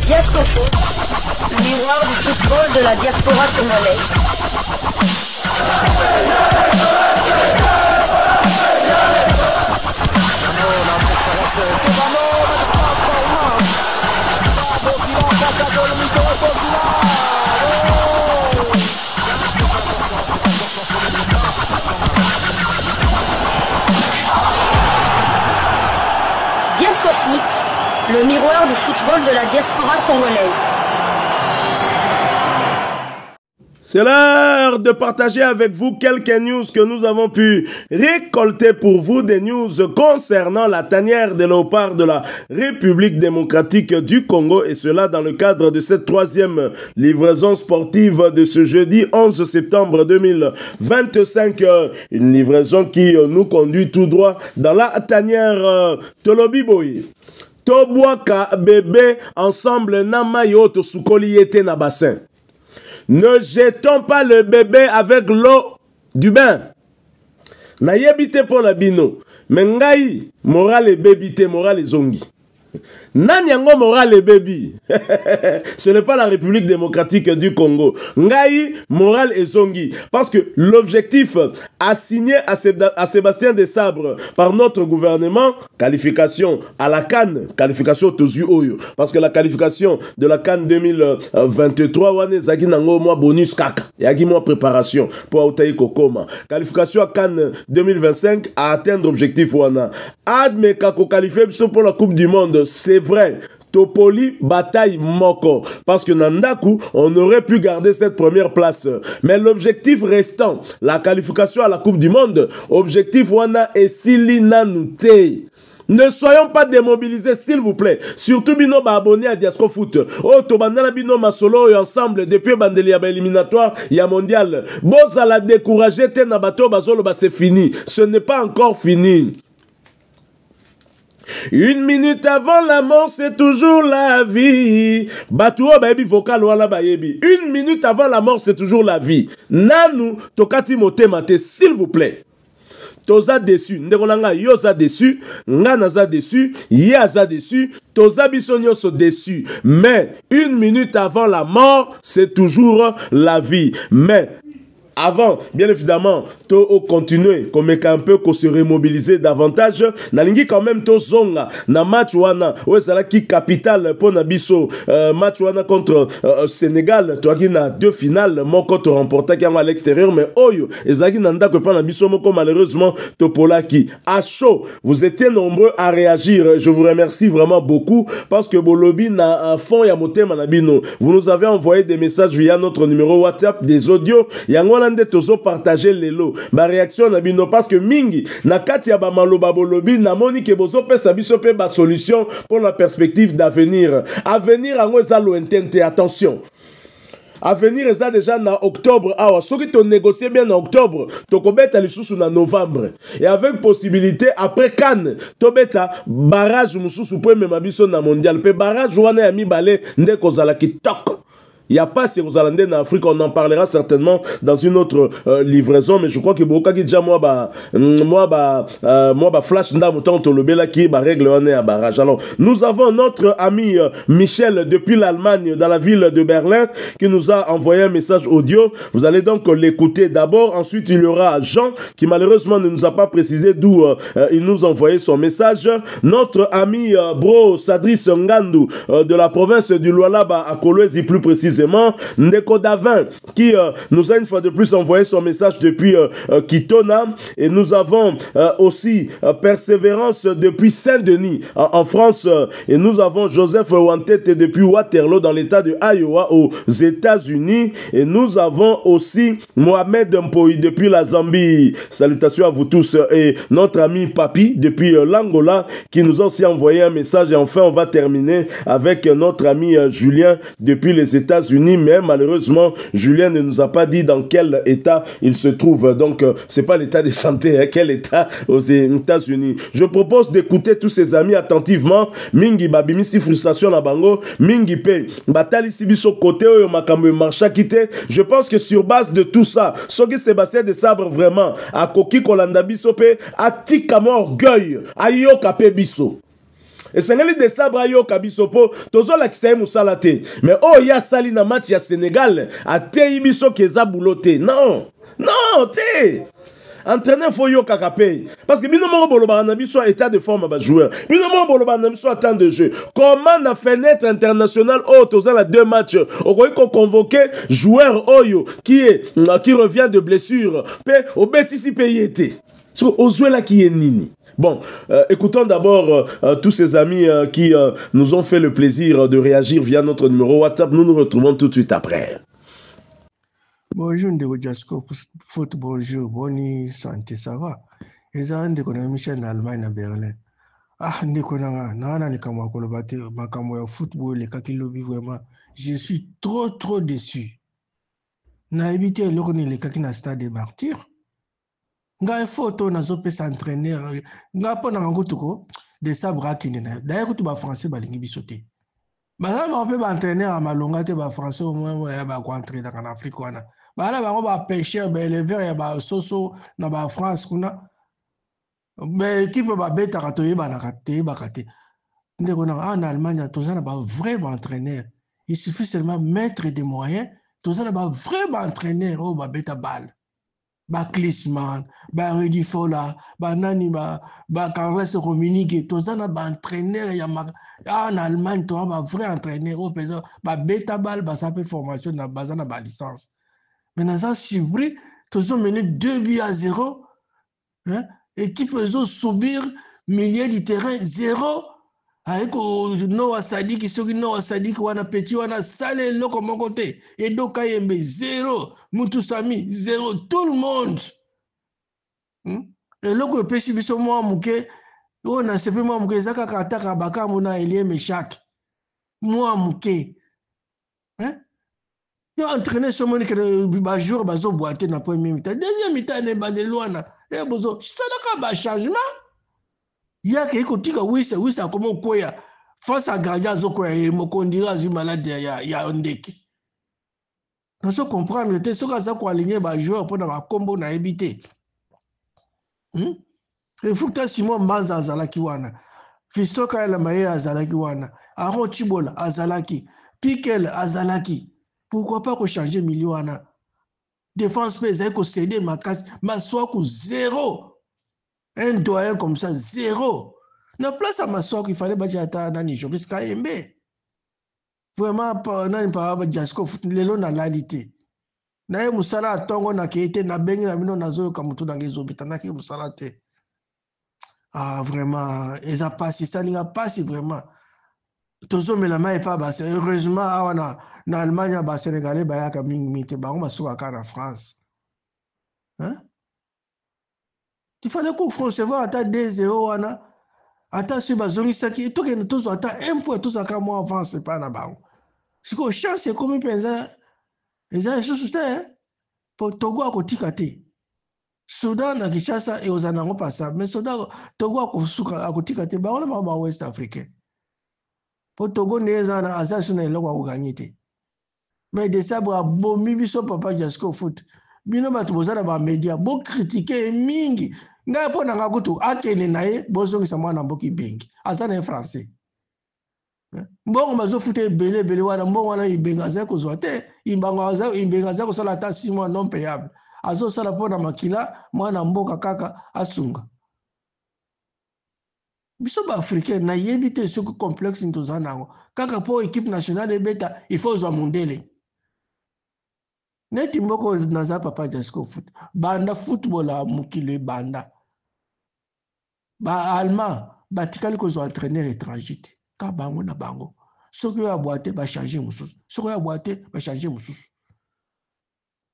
Diascofoot, miroir du football de la diaspora congolaise. Diascofoot, le miroir du football de la diaspora congolaise. C'est l'heure de partager avec vous quelques news que nous avons pu récolter pour vous, des news concernant la tanière des léopards de la République démocratique du Congo, et cela dans le cadre de cette troisième livraison sportive de ce jeudi 11 septembre 2025. Une livraison qui nous conduit tout droit dans la tanière Tolobiboy. Tobwaka bébé ensemble namayo to sukoli yete na bassin. Ne jetons pas le bébé avec l'eau du bain. Na yebite pour la bino. Mengai, moral et bébité, moral et zongi. Nanyango moral et baby. Ce n'est pas la République démocratique du Congo. Ngai, moral et zongi. Parce que l'objectif assigné à Sébastien Desabre par notre gouvernement, qualification à la CAN, qualification Tozu Oyo. Parce que la qualification de la CAN 2023, wane zaki nango moi bonus kaka. Yagi moi préparation pour Autaï Kokoma. Qualification à CAN 2025 à atteindre objectif wana. Adme kako qualifié pour la Coupe du Monde. C'est vrai. Topoli bataille moko. Parce que Nandaku, on aurait pu garder cette première place. Mais l'objectif restant, la qualification à la Coupe du Monde, objectif wana et Silina Nute. Ne soyons pas démobilisés, s'il vous plaît. Surtout bino ba abonné à Diascofoot. Oh, to bandana bino masolo et ensemble depuis bandeli ya éliminatoire ya mondial. Boza la décourager te na bato bazolo ba c'est fini. Ce n'est pas encore fini. Une minute avant la mort, c'est toujours la vie. Batuo baby vocal wala bayebi. Une minute avant la mort, c'est toujours la vie. Nanu tokati motemate, s'il vous plaît. Toza déçu, ndekolanga yoza déçu, nganaza déçu, yaza déçu, toza bisonyo so déçu. Mais une minute avant la mort, c'est toujours la vie. Mais avant, bien évidemment, to continuer, comme un peu, qu'on se remobiliser davantage. Nalingi quand même to zonga na match wana, ouais c'est là qui capital pour Nabiso, match wana contre Sénégal. Toi qui na deux finales, mon contre remporté qui à l'extérieur, mais oyo, ezaki nanda que pas Nabiso moko malheureusement topola qui à chaud. Vous étiez nombreux à réagir. Je vous remercie vraiment beaucoup parce que Bolobi na fond ya motema nabino. Vous nous avez envoyé des messages via notre numéro WhatsApp, des audios. Yangwana tozo partager lelo ba réaction na bino parce que mingi na kati ya ba maloba bolobi na moni ke bozo pesa biso pe ba solution pour la perspective d'avenir. Avenir ango eza lointain, attention. Avenir eza déjà na octobre awa. Soki to négocier bien en octobre, to kobeta lisusu na novembre. Et avec possibilité après Cannes, to beta barrage mususu pour même biso na mondial. Pe barrage wana ya mibale nde kozala kitoko. Il n'y a pas ces Rosalandais en Afrique, on en parlera certainement dans une autre livraison, mais je crois que beaucoup qui déjà moi flash ndamouton tolobela qui ba règle on est à barrage. Alors, nous avons notre ami Michel depuis l'Allemagne dans la ville de Berlin qui nous a envoyé un message audio. Vous allez donc l'écouter d'abord, ensuite il y aura Jean qui malheureusement ne nous a pas précisé d'où il nous a envoyé son message. Notre ami bro Sadris Ngandu de la province du Lualaba à Kolwezi plus précisément. Ndeko Davin qui nous a une fois de plus envoyé son message depuis Kitona, et nous avons aussi Persévérance depuis Saint-Denis en France, et nous avons Joseph Wantete depuis Waterloo dans l'état de Iowa aux États-Unis, et nous avons aussi Mohamed Mpoyi depuis la Zambie. Salutations à vous tous, et notre ami Papi depuis l'Angola qui nous a aussi envoyé un message. Et enfin on va terminer avec notre ami Julien depuis les États-Unis, mais malheureusement Julien ne nous a pas dit dans quel état il se trouve, donc c'est pas l'état de santé, hein, quel état aux États-Unis. Je propose d'écouter tous ces amis attentivement. Mingi babimisi frustration na bango, mingi pe batali sibiso côté oyo makambo marcha kité. Je pense que sur base de tout ça, soki Sébastien Desabre vraiment a koki kolanda biso pe atika mo orgueil ayoka pe biso. Et sengeli de sabra yo kabisopo tozo la kisaye musala te. Mais oh ya sali na match ya Sénégal a te ibiso keza boulote. Non. Non, te. Entraîneur faut yo kakapé. Parce que bino mo boloba na biso état de forme ba joueur. Bino mo boloba na biso temps de jeu. Comment na fenêtre internationale oh toza la 2 matchs. Oko convoquer joueur oyo qui revient de blessure. Pe obetisi payete. So ozuela qui est nini. Bon, écoutons d'abord tous ces amis qui nous ont fait le plaisir de réagir via notre numéro WhatsApp. Nous nous retrouvons tout de suite après. Bonjour, Ndeko Jasco, foot, bonjour, bonne santé, ça va? Et ça, Ndeko na Michel en Allemagne, à Berlin. Ah, Ndeko na les Kamwa Kolobate, ma Kamwa football, les Kakilobi, vraiment. Je suis trop déçu. Na évité les Kakina stade des martyrs. Nga photo na zope s'entraîner. Nga po na ngutuko de sabra kinena. D'ailleurs, kutu ba français balingi bisote. Bah là, on peut entraîner à Malonga, te ba français au moins, on va entrer dans l'Afrique. Bah là, on va pêcher, éleveur, il y a soso, na ba France, kuna. Mais qui peut ba bête à ratoyer, ba nakate, ba kate. En Allemagne, tout ça, ba vraiment entraîneur. Il suffit seulement mettre des moyens, tout ça, ba vraiment entraîneur, oh, ba bête à balle. Ba Klinsmann, ba Rudy Fola, ba Nani, ba Carles Rominique, tout ça, ba entraîneur, en Allemagne, tu as un vrai entraîneur, ba bêta balle, ba ça fait formation, ba licence. Maintenant, ça, c'est vrai, tu as mené 2-0, hein, équipe, ils ont subir milieu du terrain, 0. Avec Noah Sadik, Noah Sadik, wana petit, wana sale, loko mon côté. Et donc, Kayembe, 0. Moutousami, 0. Tout le monde. Et loko, petit, biso, moi, mouke, on a sepé, moi, mouke, zaka, kataka, baka, mouna, elie, mechak. Moi, mouke. Hein? Ils ont entraîné ce monde que ba jour, bazo, boité, na premier mi-temps. Deuxième mi-temps, ne ba de loana. Et bozo, ça n'a pas changement. Il y a quelque chose oui, ça comment quoi face à Gadia Zokoya et Mokondira malade il y a un deck. Nous sommes comprendre que ce que ça quoi aligner ba joueur pour na combo na éviter. Il faut que Simon Manza azalaki wana. Fisto Kala Maye azalaki wana. Aaron Chibola azalaki. Piquel azalaki. Pourquoi pas qu'on change milieu wana? Défense pèse ko céder ma casse, ma soit ko 0. Un doyen comme ça, 0. Na place à ma soeur qu'il fallait bâtir à Nani Joris Kayembe. Vraiment, Nani Paraba Jasko, les lots na l'alité. Nae Moussala Tongo na Kété, na Bengi na Mino Nazo Kamutu na Gezobita, na Ké Moussala te. Ah, vraiment, ils ont passé ça, ils ont passé vraiment. Tozo mais la main est pas basse. Heureusement, na Allemagne, ba Sénégalais, ba yaka mingmite, ba on va souka en France. Hein? Il fallait qu'on recevoir à 2-0, à ce bazongi saki, tout que nous tous à 1 point, tout ça quand moi avant, c'est pas là-bas. Si qu'on chance, c'est comme une pensa, les gens sont soutien, pour Togo à côté kate. Soudan na Kinshasa et aux Anango pas ça, mais Soudan, Togo à côté kate, bah on a ouest africain. Pour Togo, les gens à ça, c'est là où on gagne. Mais de ça, bon, mibiso papa Jasko foot. Bino batubozana ba média, bon critiquer mingi. Nga po na ngakutu akene nae bozongi sa mwana mboki bengi azana en français mbongo mazo fute belé wana mbongo wana ibenga za ko zote imbenga za ko sala ta 6 mois non payable azo sala po na makila mwana mboka kaka asunga biso ba africain na yebite ce complexe ntozana kaka po équipe nationale beta il faut zo mondele neti mboko naza papa Jasko foot banda football a mukile banda ba allemand batikali ko zo entraîneur étranger ka bango na bango soko ya boîte ba changer mususu soko ya boîte ba changer mususu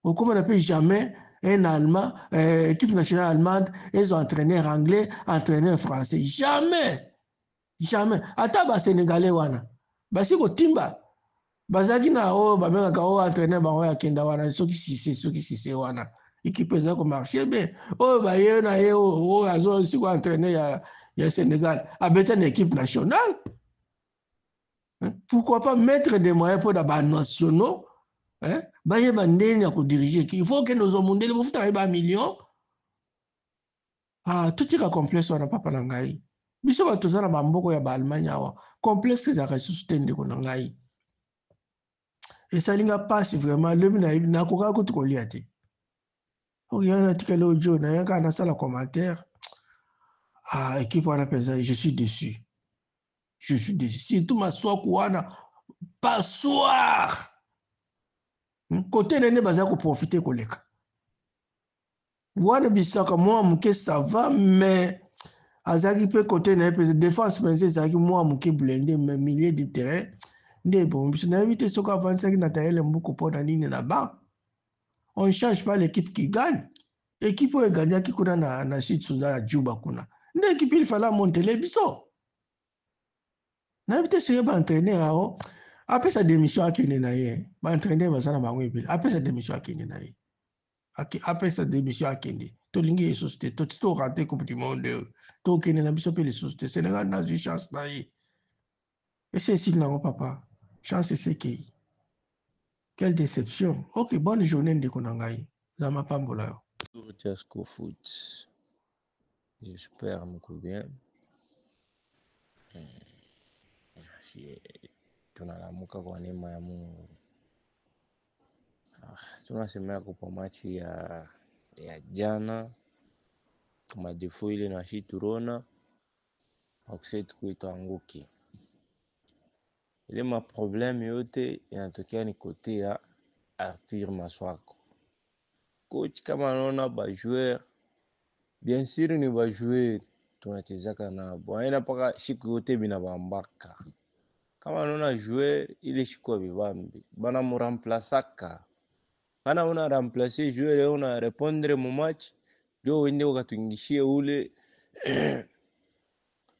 on comment on peut jamais un allemand équipe nationale allemande ils ont entraîneur anglais entraîneur français jamais ata ba sénégalais wana basi ko timba bazaki na o ba benga ka o entraîneur ba ya kenda wana soki sise wana équipe za ko marcher bien o ba ye na ye o azo si ko entraîneur ya Sénégal abeta une équipe nationale. Pourquoi pas mettre des moyens pour les nationaux, hein? Diriger. Il faut que nos hommes les faut faire un million. Ah, tout est complexe on n'a pas parlé. biso bato za na bamboko ya Allemagne awa complexe za ressources te ndeko na ngai esalinga pasi vraiment lebi na koka ko kolia te okiana tikale ojo na yaka na sala commentaire équipe wana penza je suis déçu surtout maswaku wana passoir côté nene baza ko profiter koleka wana bisaka moi muke ça va mais azaki pe côté na pe défense pensée zaki moi muke blindé mais milieu de terrain nde bon biso na éviter soka avancer na taele mbuko pona nini na ba on change pas l'équipe qui gagne équipe oyo gagnaki kuna na Sud Sudan ya Juba kuna nde équipe il fallait monter les biso na éviter soka ba entraîneur ao après sa démission akene na ye ba entraîneur bazana bango ebele après sa démission akene na ye après sa démission akende tolingi société to raté coupe du monde to kene na biso pe les sociétés Sénégal n'a eu chance na ye et c'est ici na papa chance c'est qui quelle déception. Ok, bonne journée ndeko na ngai zama pambola yo Bonjour Jasco Foot, j'espère mko bien. Tunalamuka kwa neema ya Mungu. Tunasemea kwa machi ya jana kama defo ile na shiturona akusetu kuituanguki. Ile ma problème yote yanatokea ni kote ya Arthur Maswako. Coach kama anaona ba joueur bien sûr ni ba joueur tunachezaka na bwana paka siku yote bina bambaka. Kama anaona joueur ile siku bibambi bana mu remplaçaka. Kana una remplacer joueur et una répondre mu match ndio wende wakatuingishie ule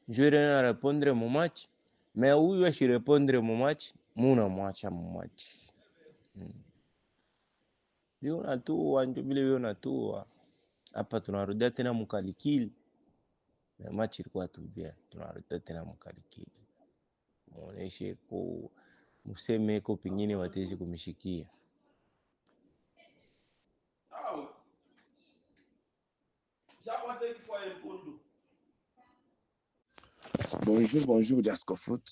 joueur na répondre mu match mais huyu ashirepondre mu match muna mwacha mu match. Ndio natua ndio vile vile natua hapa tunarudia tena mkalikili na match ilikuwa tu bien, tunarudia tena mkalikili muoneshe ko museme ko pengine watezi kumishikia. Bonjour Jasco Foot.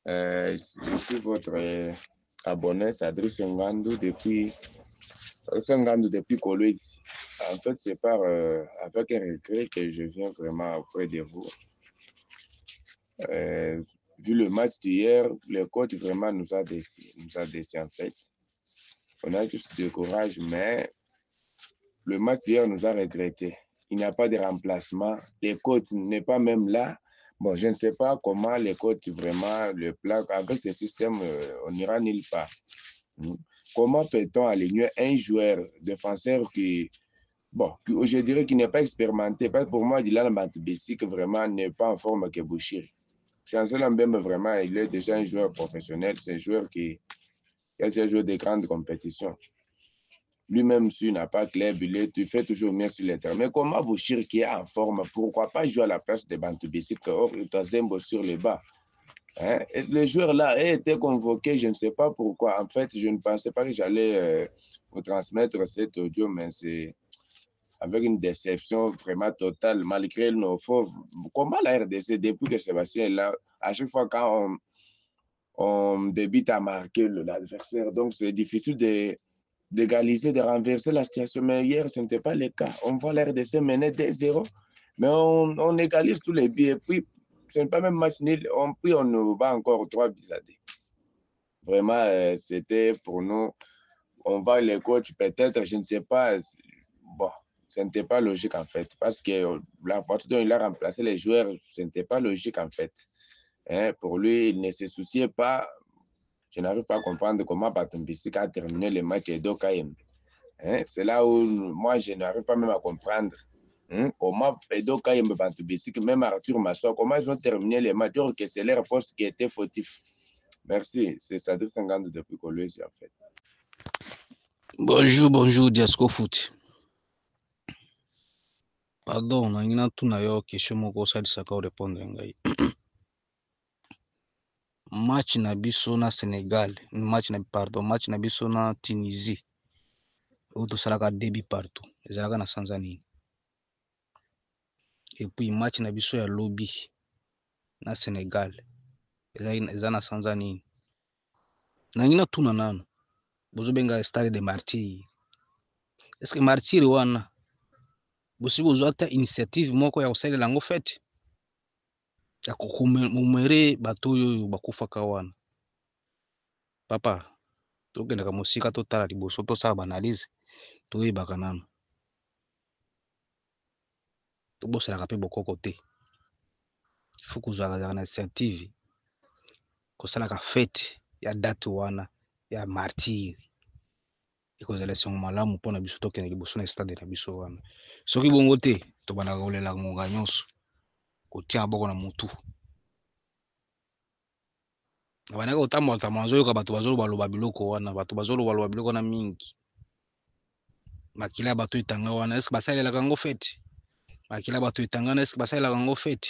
Je suis votre abonné, Sadri Sengando depuis Kolwezi. En fait, c'est avec un regret que je viens vraiment auprès de vous. Vu le match d'hier, le coach vraiment nous a déçus en fait. On a juste de courage, mais le match d'hier nous a regretté. Il n'y a pas de remplacement. Le coach n'est pas même là. Bon, je ne sais pas comment les coachs vraiment le plan. Avec ce système, on n'ira nulle part. Comment peut-on aligner un joueur défenseur qui, bon, je dirais qu'il n'est pas expérimenté. Parce que pour moi, Dylan Batubesi, que vraiment n'est pas en forme que Bouchiri. Chancel Mbembe, vraiment, il est déjà un joueur professionnel. C'est un joueur qui a déjà joué de grandes compétitions. Lui-même, s'il n'a pas club, il fait toujours mieux sur le terrain. Mais comment Bouchiri qui est en forme, pourquoi pas jouer à la place de Bantubesi, or il doit Zembo sur le bas? Hein? Et le joueur là a été convoqué, je ne sais pas pourquoi. En fait, je ne pensais pas que j'allais vous transmettre cet audio, mais c'est avec une déception vraiment totale, malgré nos fauves. Comment la RDC, depuis que Sébastien est là, à chaque fois quand on débute à marquer l'adversaire, donc c'est difficile d'égaliser, de renverser la situation. Mais hier, ce n'était pas le cas. On voit la RDC mener 2-0, mais on égalise tous les buts. Et puis, ce n'est pas même match nul. Puis on nous bat encore 3 buts à 2. Vraiment, c'était pour nous. On va les coachs, peut-être, je ne sais pas. Bon, ce n'était pas logique en fait. Parce que la façon dont il a remplacé les joueurs, ce n'était pas logique en fait. Hein, pour lui, il ne se souciait pas. Je n'arrive pas à comprendre comment Batumbisi a terminé le match et Dokaïm. Hein, c'est là où moi, je n'arrive pas même à comprendre. Comment Edo Kaïm Batumbisi, même Arthur Massoua, comment ils ont terminé le match, alors que c'est leur poste qui était fautif. Merci, c'est Sadri Sengando depuis Kolwezi en fait. Bonjour, Jasco Foot. Pardon, nangina tunayo kesho moko salisaka répondre ngai. Match na biso na Sénégal, match na biso na Tunisie. Oto salaka débit partout. Ezalaka na Tanzanie. et puis match na biso ya lobby na Sénégal eza na sanza nini nangi na tuna nano bozobenga stade de martyr est-ce que martyr wana bosi bozwa ata initiative moko ya kosalela yango fete ya kokomemore bato oyo bakufaka wana papa tokendaka mosika totala liboso tosala baanalyse toyebaka nano toboselaka mpe bokoko te fo kozwaka na initiative kosalaka fete ya date wana ya martyr ekozala esengo malamu mpona biso tokende liboso na stade na biso wana soki bongo te tobandaka kolela ngonga nyonso kotia maboko na motu abandaki kotambola azoyoka bato bazolobaloba biloko wana bato bazolobaloba biloko wana mingi makila ya bato etanga wana eske basalelaka yango fete makila ya bato etanga wana eske basalelaka yango fete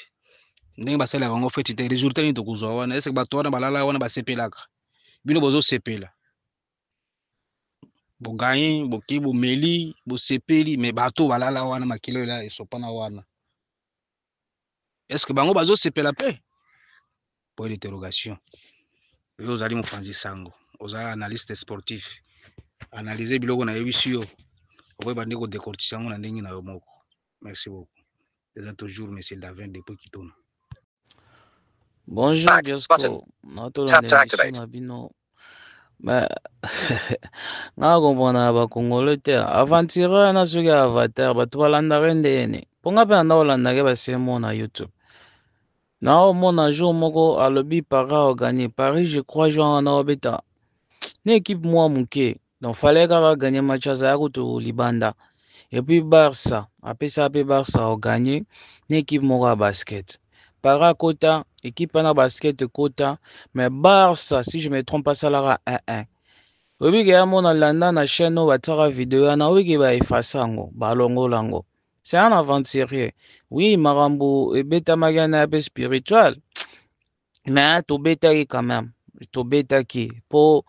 ndenge basalelaka yango fete te resultat nini tokozwa wana eske bato wana balala wana basepelaka bino bozosepela boganye boki bomeli bosepeli me bato balala wana makila oyo esopana wana eske bango bazosepela mpe point d'interrogation oyo ozali mopanzi sango ozala analyste sportif analyse biloko na yebisi yo okoyeba nde kodecortise yango na ndenge na yo moko merci beaucoup eza toujours monsieur Davin depuis Kitona. Bonjour Diosco natolanda biso na bino mais nga comprendre ba congolais te aventure na soki avatar bato balandaka ndene mponga mpe nanda kolandaka basemo na YouTube naomona jour moko alobi para oganye Paris je crois jour wana obeta na équipe mwa moke donc fallait kaka gagner match azala kutu libanda et puis Barça apesa pe Barça oganye na équipe moko ya basket para kota équipe na basket kota mais Barça si je me trompe pas salara 1-1 obi ke ya mona landa na chaîne o bataka vidéo yana obi ke ba efface yango balongola yango c'est un aventurier oui makambo ebetamaki na pe spirituel mais tobetaki quand même tobetaki po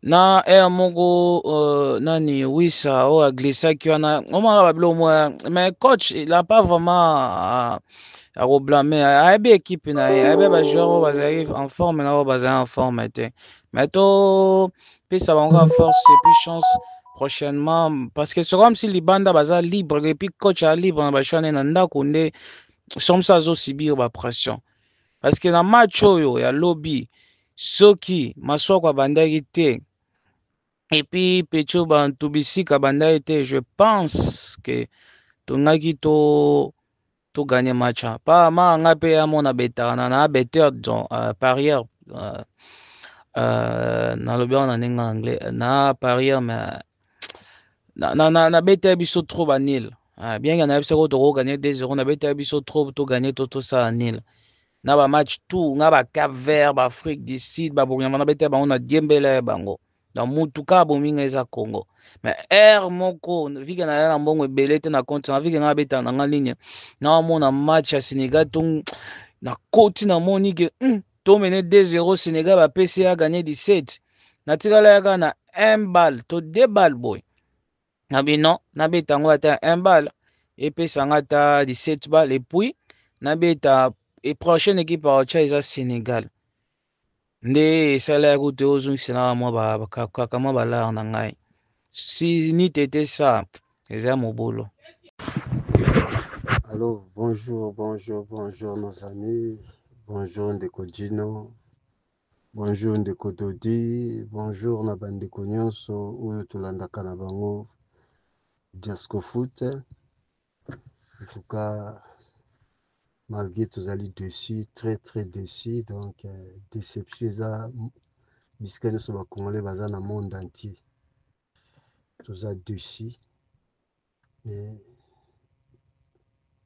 na moko nani wisa o aglissaki wana omaka babilo mwa mais coach il a pas vraiment à blâmer ayebi équipe na ye ayebi bajoueur oyo bazali en forme na oyo bazali en forme te mais to pesa bango force et puis chance prochainement parce que c'est comme si libanda baza libre et puis coach a libre na bajoueur na ndako nde somme ça azosibir bapression parce que na match oyo ya lobby soki maswako abandaki te et puis Pecho Bantubisika bandaki te je pense que tongaki to gagner match pas nga pe ya mona betana na better parieur na lobi na ndenge anglais na parieur mais na better biso trop ba nil bien que na biso ko to gagner 2-0 na better biso trop to gagner to ça nil na ba match tout nga ba Cap Vert ba Afrique du Sud ba bongama na better bango na diembela bango dans mutuka bominga eza Congo mais moko vika na na mbongo ebele te na compte na vika nga beta na nga ligne na mona match ya Sénégal ton na koti na moni ke to mene 2-0 Sénégal ba PCA gagné 17 na tikala yaka na 1 balle to 2 balles boy na bino na beta ngo ata 1 balle et pesa ngata 17 balles et puis na beta et prochaine équipe à eza Sénégal nde esala ya kutu ozongisela mwa bakaka mwa balare na ngai si ni tete ça eza mobolo. Allô, bonjour nos amis, bonjour Ndeko Gino, bonjour Ndeko Dodi, bonjour na bandeko nyonso oyo tolandaka na bango Diasco Foot. En tout cas, malgré tozali dessus, très déçu, donc déception eza bisika nyonso bakongolais baza na monde entier toza dessus, mais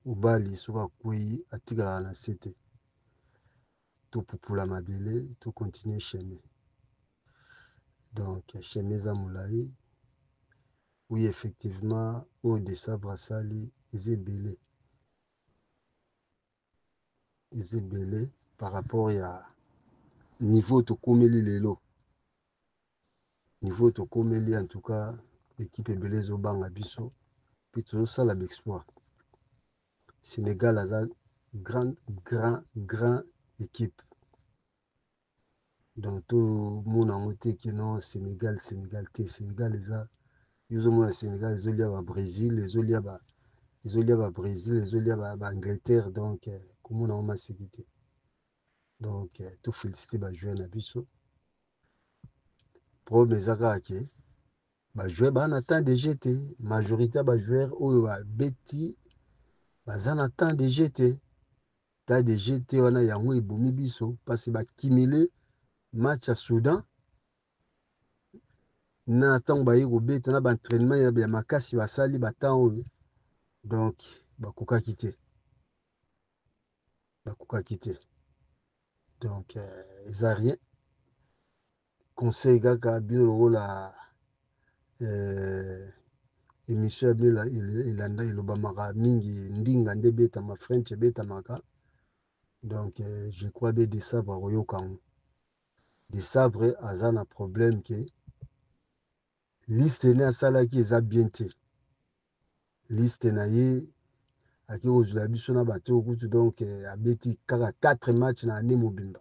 mobali soki akwei atikalaka na se te topupula mabele tocontinue chemin donc chemin eza molai oui effectivement oyo desabre asali eza ebele par rapport ya niveau tokomeli lelo niveau tokomeli en tout cas équipe ebele ezobanga biso puis tozosala baexploit Sénégal a une grande équipe. Donc tout le monde a noté que non, Sénégal, Sénégal, les a, ils ont Sénégal, ils ont lié au Brésil, ils ont lié au Brésil, ils ont lié à Angleterre, donc comment on a sécurité. Donc tout féliciter les joueurs Nabiso. Pro Mezaka qui les joueurs en attend de GT, majorité des joueurs ou Betty, ils en attend de GT. T'as des GT on a yango ibomi biso parce que ba cumulé match à Soudan na tango ba yiko beta na ba entraînement ya makasi basali batango donc bakoka quitter donc ils a rien conseil kaka bino la émission bino ilanda ilobamaka mingi ndinga nde beta ma French beta maka donc je crois bien de sabre royokango de sabre aza na problème que liste ne asala ki eza bien te liste na ye aki kozula biso na bato okutu donc abeti kaka 4 matchs na année mobimba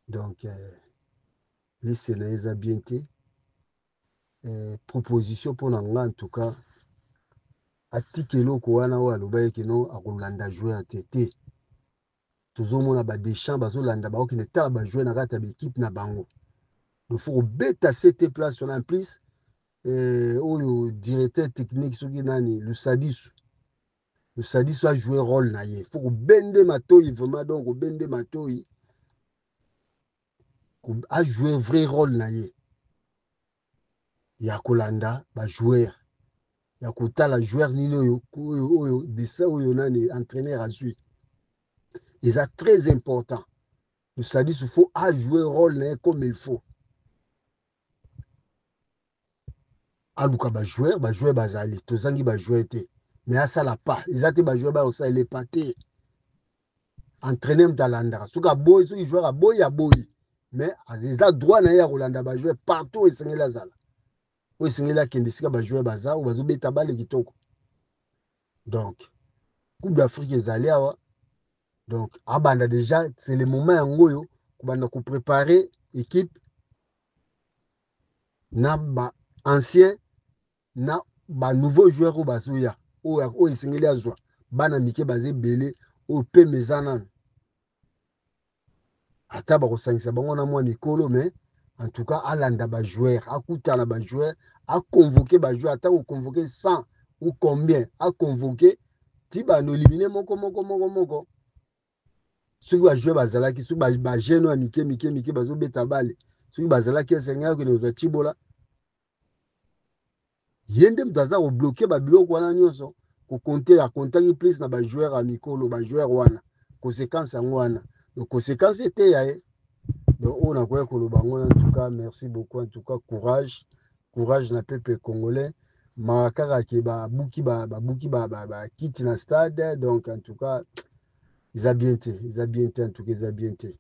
donc liste na ye eza bien te proposition mpo na nga en tout cas atika eloko wana oyo aloba eke no akolanda joueur te tozomona badechamp bazolanda baokende tala bajoueur na kati ya baekipe na bango il faut kobeta sete place wana en plus oyo directeur technique soki nani Lusadisu a joué rôle na ye faut kobende matoyi vraiment donc kobende matoyi a joué vrai rôle na ye ya kolanda bajoueur ya kotala joueur nini oyo desa oyo nani entraîneur azwi eza très important Lusadisu faut a joué rôle na ye comme il faut aluka bajoueur bazali tozangi bajoueur te mais asala pa eza te bajoueur baosala pa te entraîner mutu alandaka soki aboyi soki joueur aboyi mais eza droit na ye ya kolanda bajoueur partout esengeli azala oyo esengeli akende esika bajoueur baza oyo bazobeta bale kitoko donc coupe d'Afrique ezali awa donc abanda déjà c'est le moment yango oyo kobanda kopréparer équipe na ba ancien na ba nouveau joueur oyo bazoya oyo esengeli azwa bana mike baza ebele oyo pe meza nano ata bakosangisa bango na mwa mikolo mais en tout cas alanda bajoueur akutana bajoueur aconvoke bajoueur ata koconvoke 100 ou combien aconvoke ti bano éliminer moko soki bajoueur bazalaki soki bagene ya mike bazobeta bale soki bazalaki esengeli okende kozwa Tibola ye nde mutu aza kobloke babiloko wana nyonso akontaki plus na bajoueur ya mikolo bajoueur wana conséquence yango wana donc conséquence ete ya ye donc oyo nakoya koloba yango en tout cas merci beaucoup en tout cas courage na peuple congolais makaka ke babuki bakiti na stade donc en tout cas eza bien te en tout cas eza bien te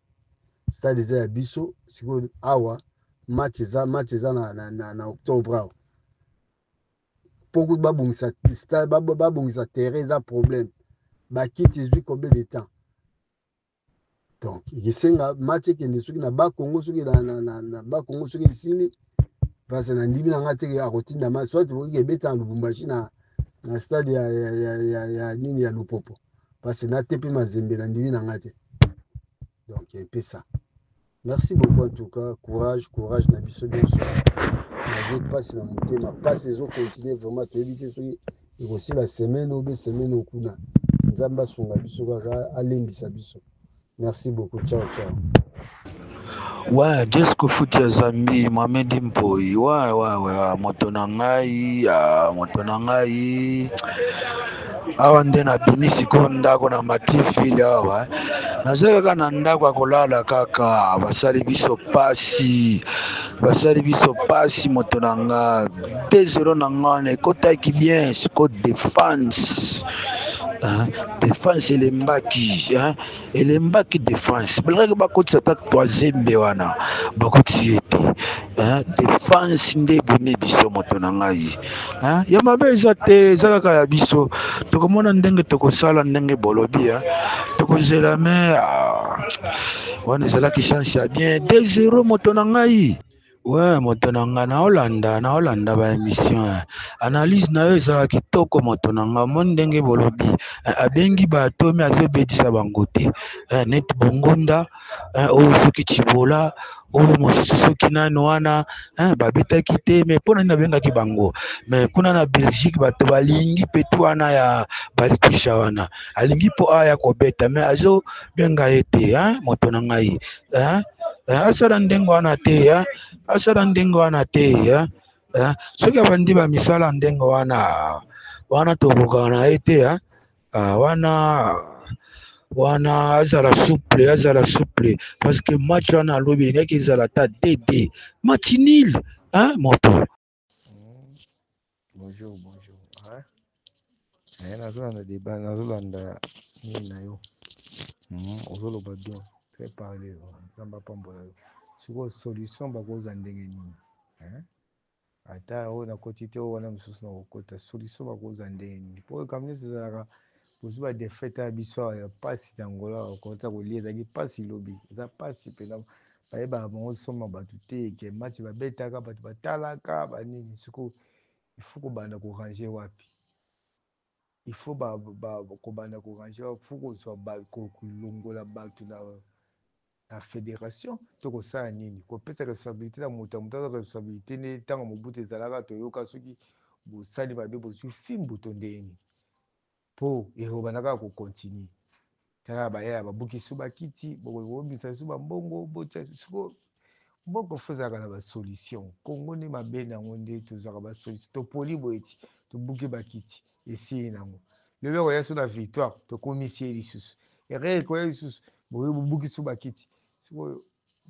stade eza ya biso sikoyo awa match eza na octobre awa poko babongisa stade babongisa terrain eza problème bakiti ezwi combien de temps donc esenga match ekende soki na bakongo soki na bakongo soki esili parce na ndimi na nga te akotinda match soit boki ebeta na Lubumbashi na stade ya nini ya Lupopo parce na te mpe mazembe na ndimi na nga te donc un peu ça merci beaucoup en tout cas courage na biso nyonso naye pasi na motema pasi ezocontinue vraiment toyebi te soki ekosila semaine obe semaine okuna nzambe asunga biso kaka alendisa biso merci beaucoup ciao Ouais, Jesco Foot ya Zambi, Mohamed Mpoi. Ouais, moto na ngai awa nde nabimisi ko ndako na matifili awa naza kaka na ndako ya kolala kaka basali biso pasi moto na nga 2-0 na nga ekotaki bien siko défense défense elembaki elembaki défense balaki bakotisa ata troisième be wana bakotisi ete défense nde ebimi biso moto na ngai ya mabe eza te eza kaka ya biso tokomona ndenge tokosala ndenge bolobi tokozela me wana ezalaki chance ya bien 2-0 moto na ngai. Ouais, moto na nga naolanda ba émission analyse na yo ezala kitoko moto na nga mo ndenge bolobi abengi bato me azobetisa bango te net bongunda oyo soki Chibola oyo mosusu soki nani wana babetaki te me mpo nani nabengaki bango me kuna na Belgique bato balingi petu wana ya balikwisha wana alingi mpo aya kobeta me azobenga ye te moto na ngai asala ndenge wana te asala ndenge wana te soki abandi bamisala ndenge wana tokokana na ye te wana azala souple parce que match wana alobi elingaki ezala ta dd match nil moto. Bonjour nazolanda débat nazolanda nini na yo ozoloba bien très parler nzamba pambola yo sikoyo solution bakozwa ndenge nini ata oyo nakoti te oyo wana mosusu na kokota solution bakozwa ndenge nini mpo kamwe nyonso ezalaka kozwa badefete ya biso awa ya mpasi na ngola okota kolia ezalaki mpasi lobi eza mpasi mpena bayebaka bango soma bato te ke match babetaka bato batalaka banini sikoyo ifo kobanda korange wapi ifo kobanda korange wapi fo kozwa kolongola bato na fédération to kosala nini kopesa responsabilité na moto ya moto aza responsabilité nde ntango mobutu ezalaka toyoka soki bosali mabe bozwi fimbu to ndeni mpo ekobanda kaka kokontinue tala bayaya babukisi bakiti bobimisa biso bambongo botya siko mboko fo ezalaka na basolution kongo nde mabe nango nde tozwaka basolution topoli boyeti tobuki bakiti esili nango lelo okoya so na victoire tokomisi ye lisusu ere ekoya lisusu bobukisi bakiti sikoyo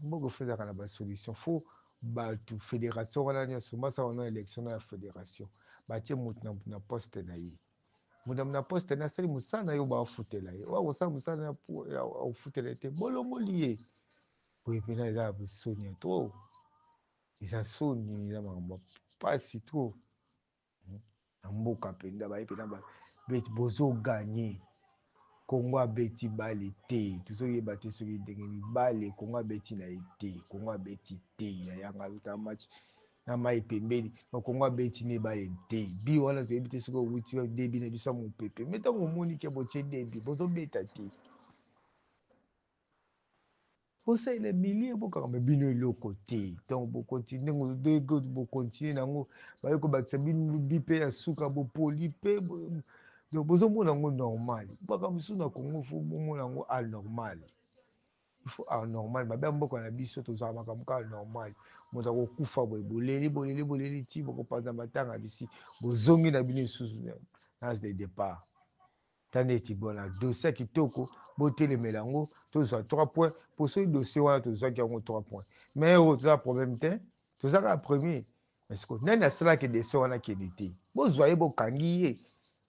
mboko fo ezalaka na basolution fo bato fédération wana nyonso masa wana élection ya fédération batie moto na poste na ye moto na poste na asali mosala na ye baafutela ye oya kosala mosala ya ofutela ye te bolongoli ye boye mpena eza ya bosoni ya to eza soni eza makambo mpasi to na mboka mpenza baye mpena beti bozoganye kongo abeti bale te tozoyeba te soki ndenge nini bale kongo abeti na ye te kongo abeti te yayanga aluta match na mai pembeni kongo abeti ne bale te bi wana toyebi te soki owuti debi na biso ya mopepe me ntango omoni ke botie debi bozobeta te bosalela milie bokanga bino eloko te donc bokontinue nango baye kobakisa bino bi mpe ya suka bopoli mpe donc bozomona yango normal baka mosusu na kongo fo bomona yango anormal ifo anormal mabe ya mboka na biso tozwaka makambo kaka normal moto akokufa boye boleli ti bokopanza matanga bisi bozongi na bino lisusu nas de départ tande eti bona dossier kitoko botelemela yango tozwa 3 points po soki dossier wana tozwaki yango 3 points mais oyo toza problème te toza kaka premier parce que nani asalaki dossier wana kende te bozwa ye bokangi ye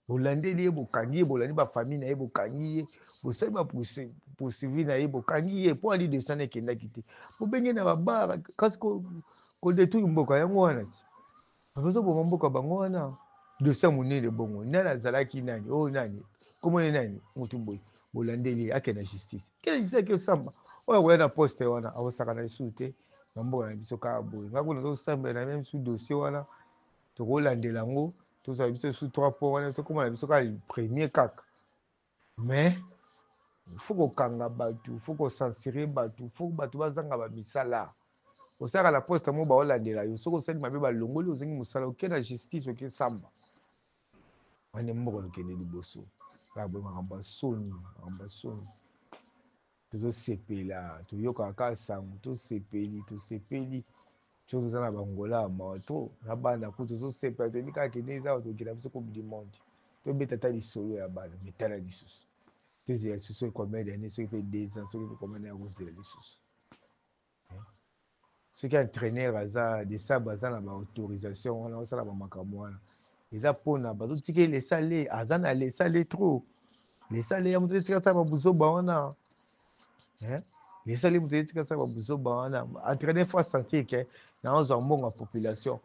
bolandeli ye bokangi ye bolandi bafamille na ye bokangi ye bosali bapoursuivi na ye bokangi ye mpo ali dossier na ekendaki te bobenge na babara kasi kodetruire mboka yango wana ti bazoboma mboka bango wana dossier monene bongo nani azalaki nani oyo nani komone nani motu boye bolandeli akende na justice kende justice ake osamba oyo akoya na poste wana akosaka na esu te na mboka na biso kaka boye ngakuna tozosambela na meme su dossier wana tokolandela yango tozala biso su 3 points wana tokomana biso kaka premier kaka mais fo kokanga bato fo kosansire bato fo bato bazanga bamisala osalaka na poste mo baolandela yo soki osali mabe balongoli ozongi mosala oke na justice oke samba wane mboka okende liboso kaka boye makambo ya soni tozosepela toyokaka kaka sango tosepeli so toza na bangola ya mawa to na bana ku tozosepela toyebi kaka kende eza tokenda biso coupe du monde tobeta ata lisolo ya bana metala lisusu tozela lisusu combien d'année soki mpe 2 ans soki mpe combien d'année akozela lisusu soki entraîneur aza desabre aza na baautorisation wana osala bamakambo wana eza mpona bazotika lesale aza na lesale trop Les salés, on dit que ça va bouger bawana. Les salés, on dit que ça va bouger bawana. Entraîner fois sentir que dans un bon population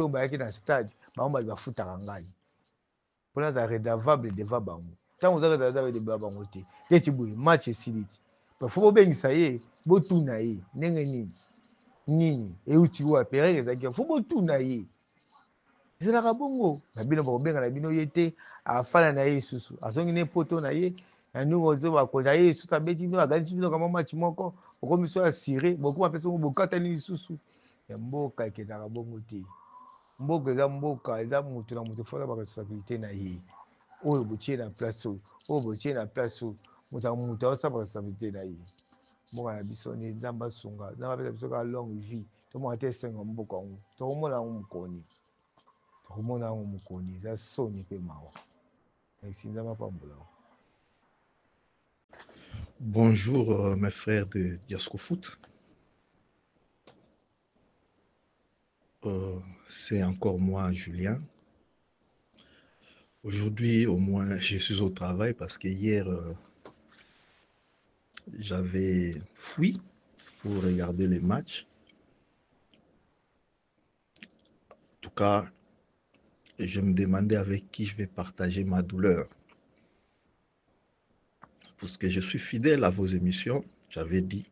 bah qui dans stade, bah on va foutre à rangai. Pour nous redevable de vabango. Tant vous avez redevable de vabango te. Qu'est-ce que match est silite. Faut bien ça y est, botu na yi, nengeni. Nini et uti wa pere ezaki faut botu na yi. C'est la bongo. Na bino ba benga na bino yete afala na ye susu. Azongi ne poto na ye. Na nous ozo ba ko ye susu tabeti bino agandi bino kama match moko. Oko miso asiré, beaucoup apesa mo bokata ni susu. Ya mboka ke na bongo te. Mboka eza mutu na mutu fola ba responsabilité na ye. Oyo botie na place oyo botie na place mutu osa ba responsabilité na ye. Mboka na biso ni nzamba sunga. Nzamba pesa biso ka longue vie. To mo ate senga mboka ngo. To mo na mukoni. Bonjour mes frères de Diasco Foot. C'est encore moi, Julien. Aujourd'hui, au moins, je suis au travail parce que hier, j'avais fui pour regarder les matchs. En tout cas, je me demandais avec qui je vais partager ma douleur. Parce que je suis fidèle à vos émissions, j'avais dit,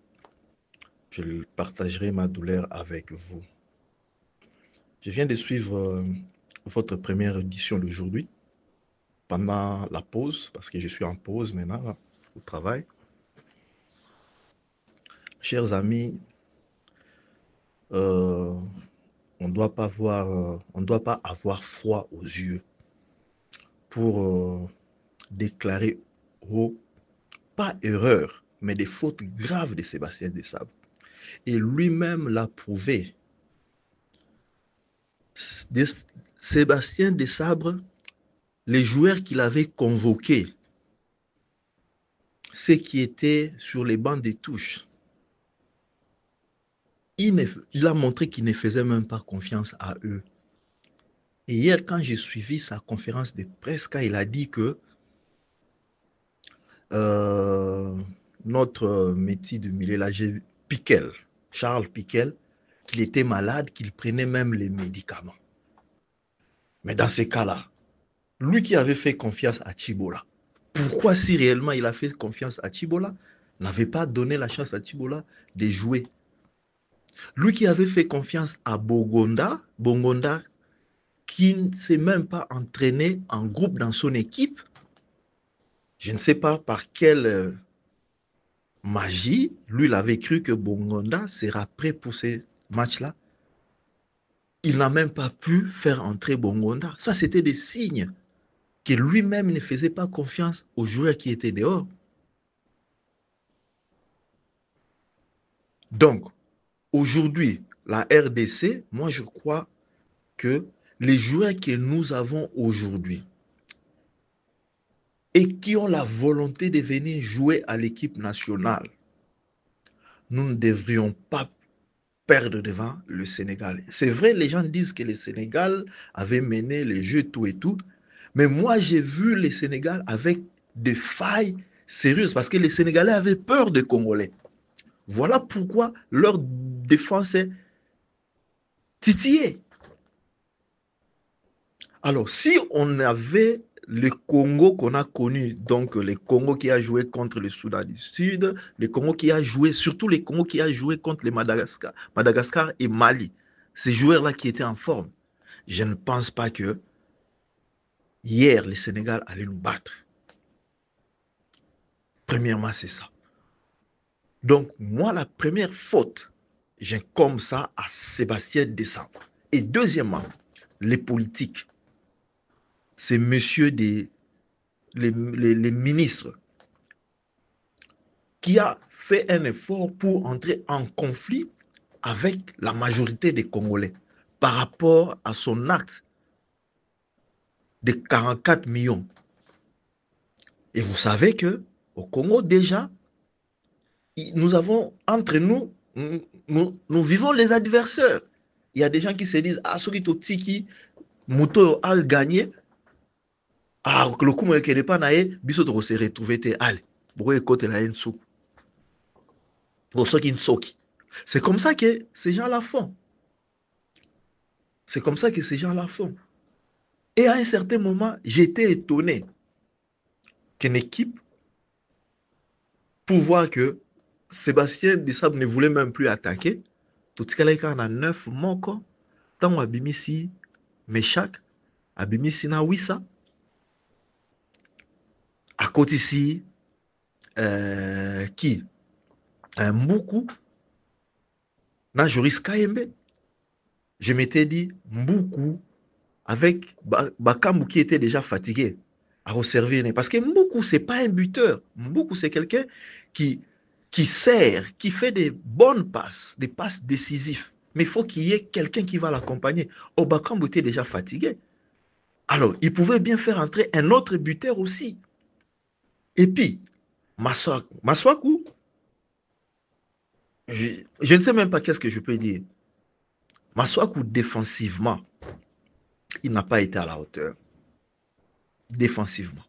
je partagerai ma douleur avec vous. Je viens de suivre votre première édition d'aujourd'hui, pendant la pause, parce que je suis en pause maintenant au travail. Chers amis, on ne doit pas avoir froid aux yeux pour déclarer pas erreur, mais des fautes graves de Sébastien Desabre. Et lui-même l'a prouvé. Sébastien Desabre, les joueurs qu'il avait convoqués, ceux qui étaient sur les bancs des touches, il a montré qu'il ne faisait même pas confiance à eux. Et hier, quand j'ai suivi sa conférence de presse, il a dit que notre métier de milieu, là, Piquel, Charles Piquel, qu'il était malade, qu'il prenait même les médicaments. Mais dans ces cas-là, lui qui avait fait confiance à Chibola, pourquoi si réellement il a fait confiance à Chibola, n'avait pas donné la chance à Chibola de jouer? Lui qui avait fait confiance à Bongonda, qui ne s'est même pas entraîné en groupe dans son équipe, je ne sais pas par quelle magie, lui il avait cru que Bongonda sera prêt pour ces matchs-là. Il n'a même pas pu faire entrer Bongonda. Ça, c'était des signes que lui-même ne faisait pas confiance aux joueurs qui étaient dehors. Donc, aujourd'hui, la RDC, moi je crois que les joueurs que nous avons aujourd'hui et qui ont la volonté de venir jouer à l'équipe nationale, nous ne devrions pas perdre devant le Sénégal. C'est vrai, les gens disent que le Sénégal avait mené les jeux tout et tout, mais moi j'ai vu le Sénégal avec des failles sérieuses parce que les Sénégalais avaient peur des Congolais. Voilà pourquoi leur défense est titillée. Alors, si on avait le Congo qu'on a connu, donc le Congo qui a joué contre le Soudan du Sud, le Congo qui a joué, surtout le Congo qui a joué contre le Madagascar et Mali, ces joueurs-là qui étaient en forme, je ne pense pas que hier, le Sénégal allait nous battre. Premièrement, c'est ça. Donc, moi, la première faute, j'incombe ça à Sébastien Desabre. Et deuxièmement, les politiques. C'est monsieur les ministres qui a fait un effort pour entrer en conflit avec la majorité des Congolais par rapport à son acte de 44 millions. Et vous savez que au Congo déjà, nous avons entre nous, nous vivons les adversaires. Il y a des gens qui se disent, ah, ce qui est Tiki, Moto a gagné. Ah, le coup moi qu'elle pas naé, biso to se retrouver te allez. Pourquoi écoute la haine sou. Pour ceux qui ne sont qui. C'est comme ça que ces gens-là font. C'est comme ça que ces gens-là font. Et à un certain moment, j'étais étonné qu'une équipe, pour voir que Sébastien Desabre ne voulait même plus attaquer, tout ce qu'il y a 9 moko, tant Abimisi, Meshak, Abimisi na Wissa, à côté ici, qui Mboukou, na Joris Kayembe. Je m'étais dit, Mboukou, avec Bakambu qui était déjà fatigué, à resservir. Parce que Mboukou, ce n'est pas un buteur. Mboukou, c'est quelqu'un qui sert, qui fait des bonnes passes, des passes décisives. Mais il faut qu'il y ait quelqu'un qui va l'accompagner. Bakambu était déjà fatigué. Alors, il pouvait bien faire entrer un autre buteur aussi. Et puis, Maswaku, je ne sais même pas qu'est-ce que je peux dire. Maswaku, défensivement, il n'a pas été à la hauteur. Défensivement,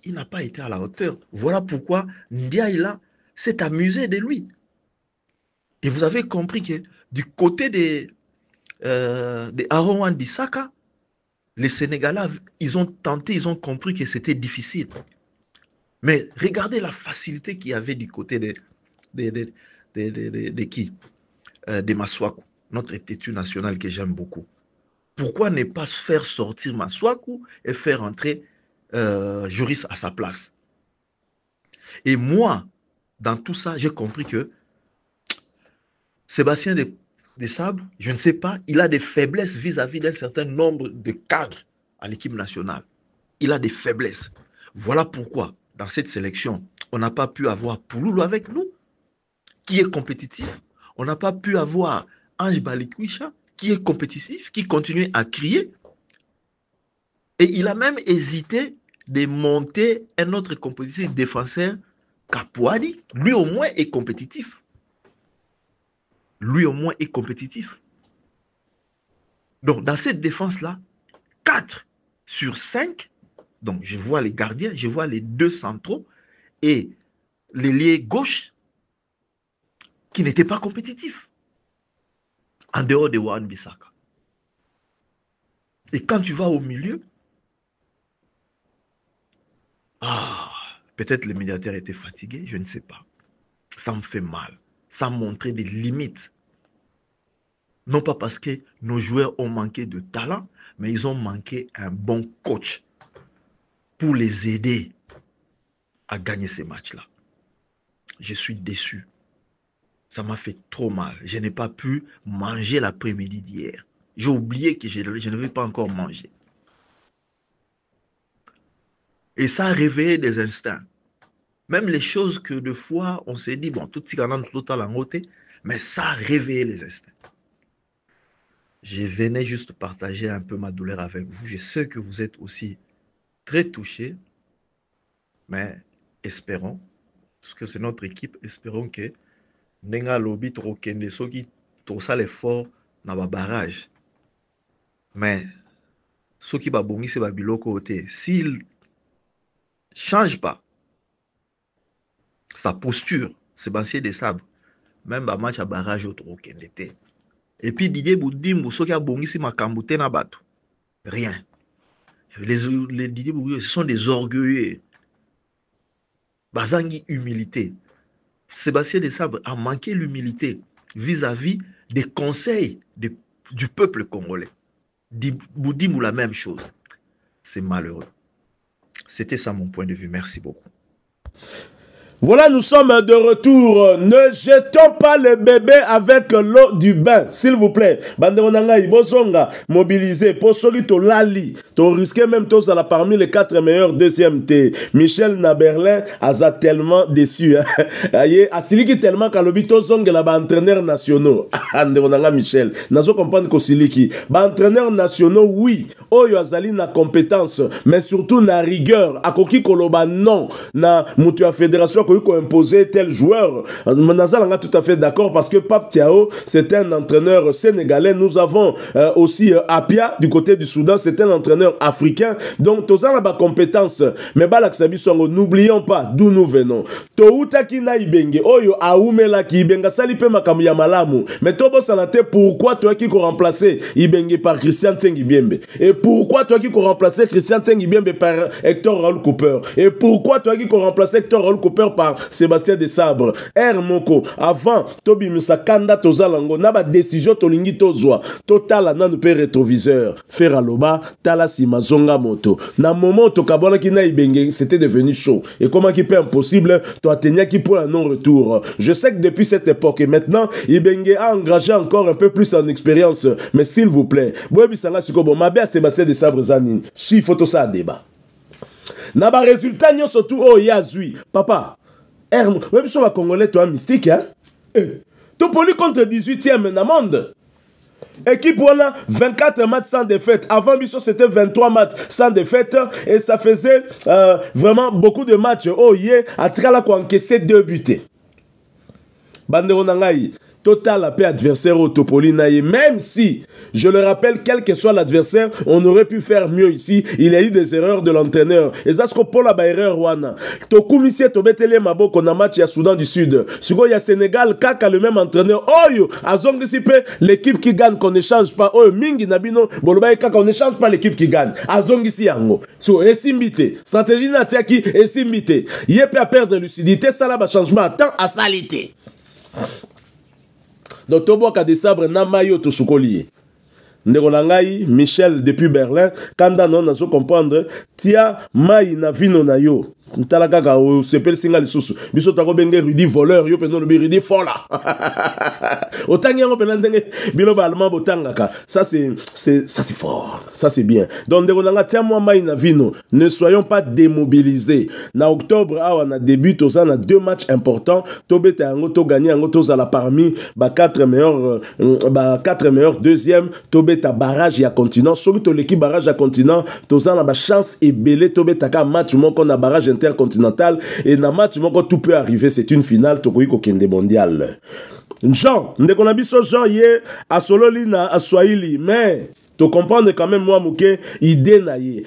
il n'a pas été à la hauteur. Voilà pourquoi Ndiaye s'est amusé de lui. Et vous avez compris que du côté de Aaron Wan-Bissaka, les Sénégalais, ils ont tenté, ils ont compris que c'était difficile. Mais regardez la facilité qu'il y avait du côté de qui? De Maswaku, notre têtu national que j'aime beaucoup. Pourquoi ne pas faire sortir Maswaku et faire entrer Joris à sa place? Et moi, dans tout ça, j'ai compris que Sébastien Desabre, je ne sais pas, il a des faiblesses vis-à-vis d'un certain nombre de cadres à l'équipe nationale. Il a des faiblesses. Voilà pourquoi, dans cette sélection, on n'a pas pu avoir Pouloulou avec nous, qui est compétitif. On n'a pas pu avoir Ange Balikwisha, qui est compétitif, qui continue à crier. Et il a même hésité de monter un autre compétitif défenseur, Kapouani. Lui au moins est compétitif. Lui au moins est compétitif. Donc dans cette défense-là, 4 sur 5, donc je vois les gardiens, je vois les 2 centraux et l'ailier gauche qui n'étaient pas compétitifs. En dehors de Wan-Bissaka. Et quand tu vas au milieu, peut-être le médiateur était fatigué, je ne sais pas. Ça me fait mal. Ça montrait des limites. Non pas parce que nos joueurs ont manqué de talent, mais ils ont manqué un bon coach pour les aider à gagner ces matchs-là. Je suis déçu. Ça m'a fait trop mal. Je n'ai pas pu manger l'après-midi d'hier. J'ai oublié que je ne vais pas encore manger. Et ça a réveillé des instincts. Même les choses que de fois, on s'est dit, bon, tout ce qu'on a en côté, mais ça a réveillé les instincts. Je venais juste partager un peu ma douleur avec vous. Je sais que vous êtes aussi très touchés, mais espérons, parce que c'est notre équipe, espérons que Nenga Lobi Trokende, ceux qui ont ça l'effort dans le barrage. Mais ceux qui ont bongi, c'est Babiloko côté. S'il ne change pas sa posture, Sébastien Desabre, même un match à barrage au Trokende. Et puis Didier Boudimbo, ceux qui ont bongi, c'est Makamboute na bateau. Rien. Les Didier Boudimbo, ce sont des orgueilleux. Bazangi humilité. Sébastien Desabre a manqué l'humilité vis-à-vis des conseils du peuple congolais. Boudimou la même chose. C'est malheureux. C'était ça mon point de vue. Merci beaucoup. Voilà, nous sommes de retour. Ne jetons pas le bébé avec l'eau du bain, s'il vous plaît. Banderonanga, Ibosonga, mobilisé, pour celui to lali, to risqué même tous à la parmi les 4 meilleurs deuxième T. Michel Naberlin a tellement déçu. Aye, Asiliki tellement qu'à l'obito zonga la entraîneur nationaux. Banderonanga Michel, nazo comprendre que Siliki, entraîneur nationaux, oui, oyo azali na compétence mais surtout na rigueur akoki koloba non na mutu ya fédération akoki ko imposer tel joueur nazalanga tout à fait d'accord parce que Pape Thiaw c'est un entraîneur sénégalais. Nous avons aussi Apia du côté du Soudan, c'est un entraîneur africain. Donc tous a ba compétence mais balaksabi songo n'oublions pas d'où nous venons. Touta ki na ibenge oyo aumela ki ibenga sali pe makambo ya malamu mais tobo sanate pourquoi toi qui ko remplacer ibenge par Christian Tsengi Biembe et pourquoi toi qui ko remplacer Christian Tsengi Biembe par Hector Raoul Cooper et pourquoi toi qui ko remplacer Hector Raoul Cooper par Sébastien Desabre Moko avant Tobi Musakanda tozalango na ba décision tolingi tozwa total nanu pe rétroviseur faire aloba tala simazonga moto na moment to kabona ki na ibenge c'était devenu chaud et comment qui peut impossible toi tenir qui pour un non retour. Je sais que depuis cette époque et maintenant ibenge a engagé encore un peu plus en expérience mais s'il vous plaît boyebi sanga sikobo mabe à Sébastien Desabre zani si photo ça débat na ba résultat nyo surtout oh yazui papa oui, sur la Congolais, toi, mystique, hein? Tout poli contre 18e dans le monde. Équipe, on a 24 matchs sans défaite. Avant, Bissot, c'était 23 matchs sans défaite. Et ça faisait vraiment beaucoup de matchs. Oh, yeah, à Trala, qu'on encaissait 2 buts. Bandero Nangaï. Total la paix adversaire au Topoli Naïe. Même si, je le rappelle, quel que soit l'adversaire, on aurait pu faire mieux ici. Il y a eu des erreurs de l'entraîneur. Et ça, c'est pour la erreur, Wana. Tokumisie, Tobetele Mabo, qu'on a match à Soudan du Sud. Sugo, il y a Sénégal, Kaka, le même entraîneur. Oh, Azongisipe, l'équipe qui gagne, qu'on n'échange pas. Oh, Mingi, Nabino, Bolobaï, Kaka, on n'échange pas l'équipe qui gagne. Azongisi Yango. So, Esimbite. Stratégie Natiaki, Esimbite. Yépe à perdre lucidité, ça là, changement à temps, à salité. Donc, Toboka de Sabre, Namayo, Tosukolié. Ndegolangai, Michel, depuis Berlin, Kanda non, nazo comprendre, Tia, Mai, Navino, Nayo. Talaka, ou sepel singal sous. Biso tako benge rudi voleur, yo penon le rudi fola. Otangi ngo penan denge biloba allemand botangaka. Ça c'est fort. Ça c'est bien. Donc Ndegolanga, Tia, moi, Mai, Navino. Ne soyons pas démobilisés. Na octobre, on a début, on a 2 matchs importants. Tobete ango, to gagné ango, to zala parmi, 4 meilleurs deuxième. Tobeta barrage ya continent. Surtout l'équipe barrage à continent. Tozan a chance et belé. Tobeta ka match mon qu'on a barrage intercontinental. Et na match mon tout peut arriver. C'est une finale. Tokoyi kokende mondial. Jean, ndeko na biso Jean yé a sololi na a Swahili. Mais tu comprends quand même moi mouké idée naïe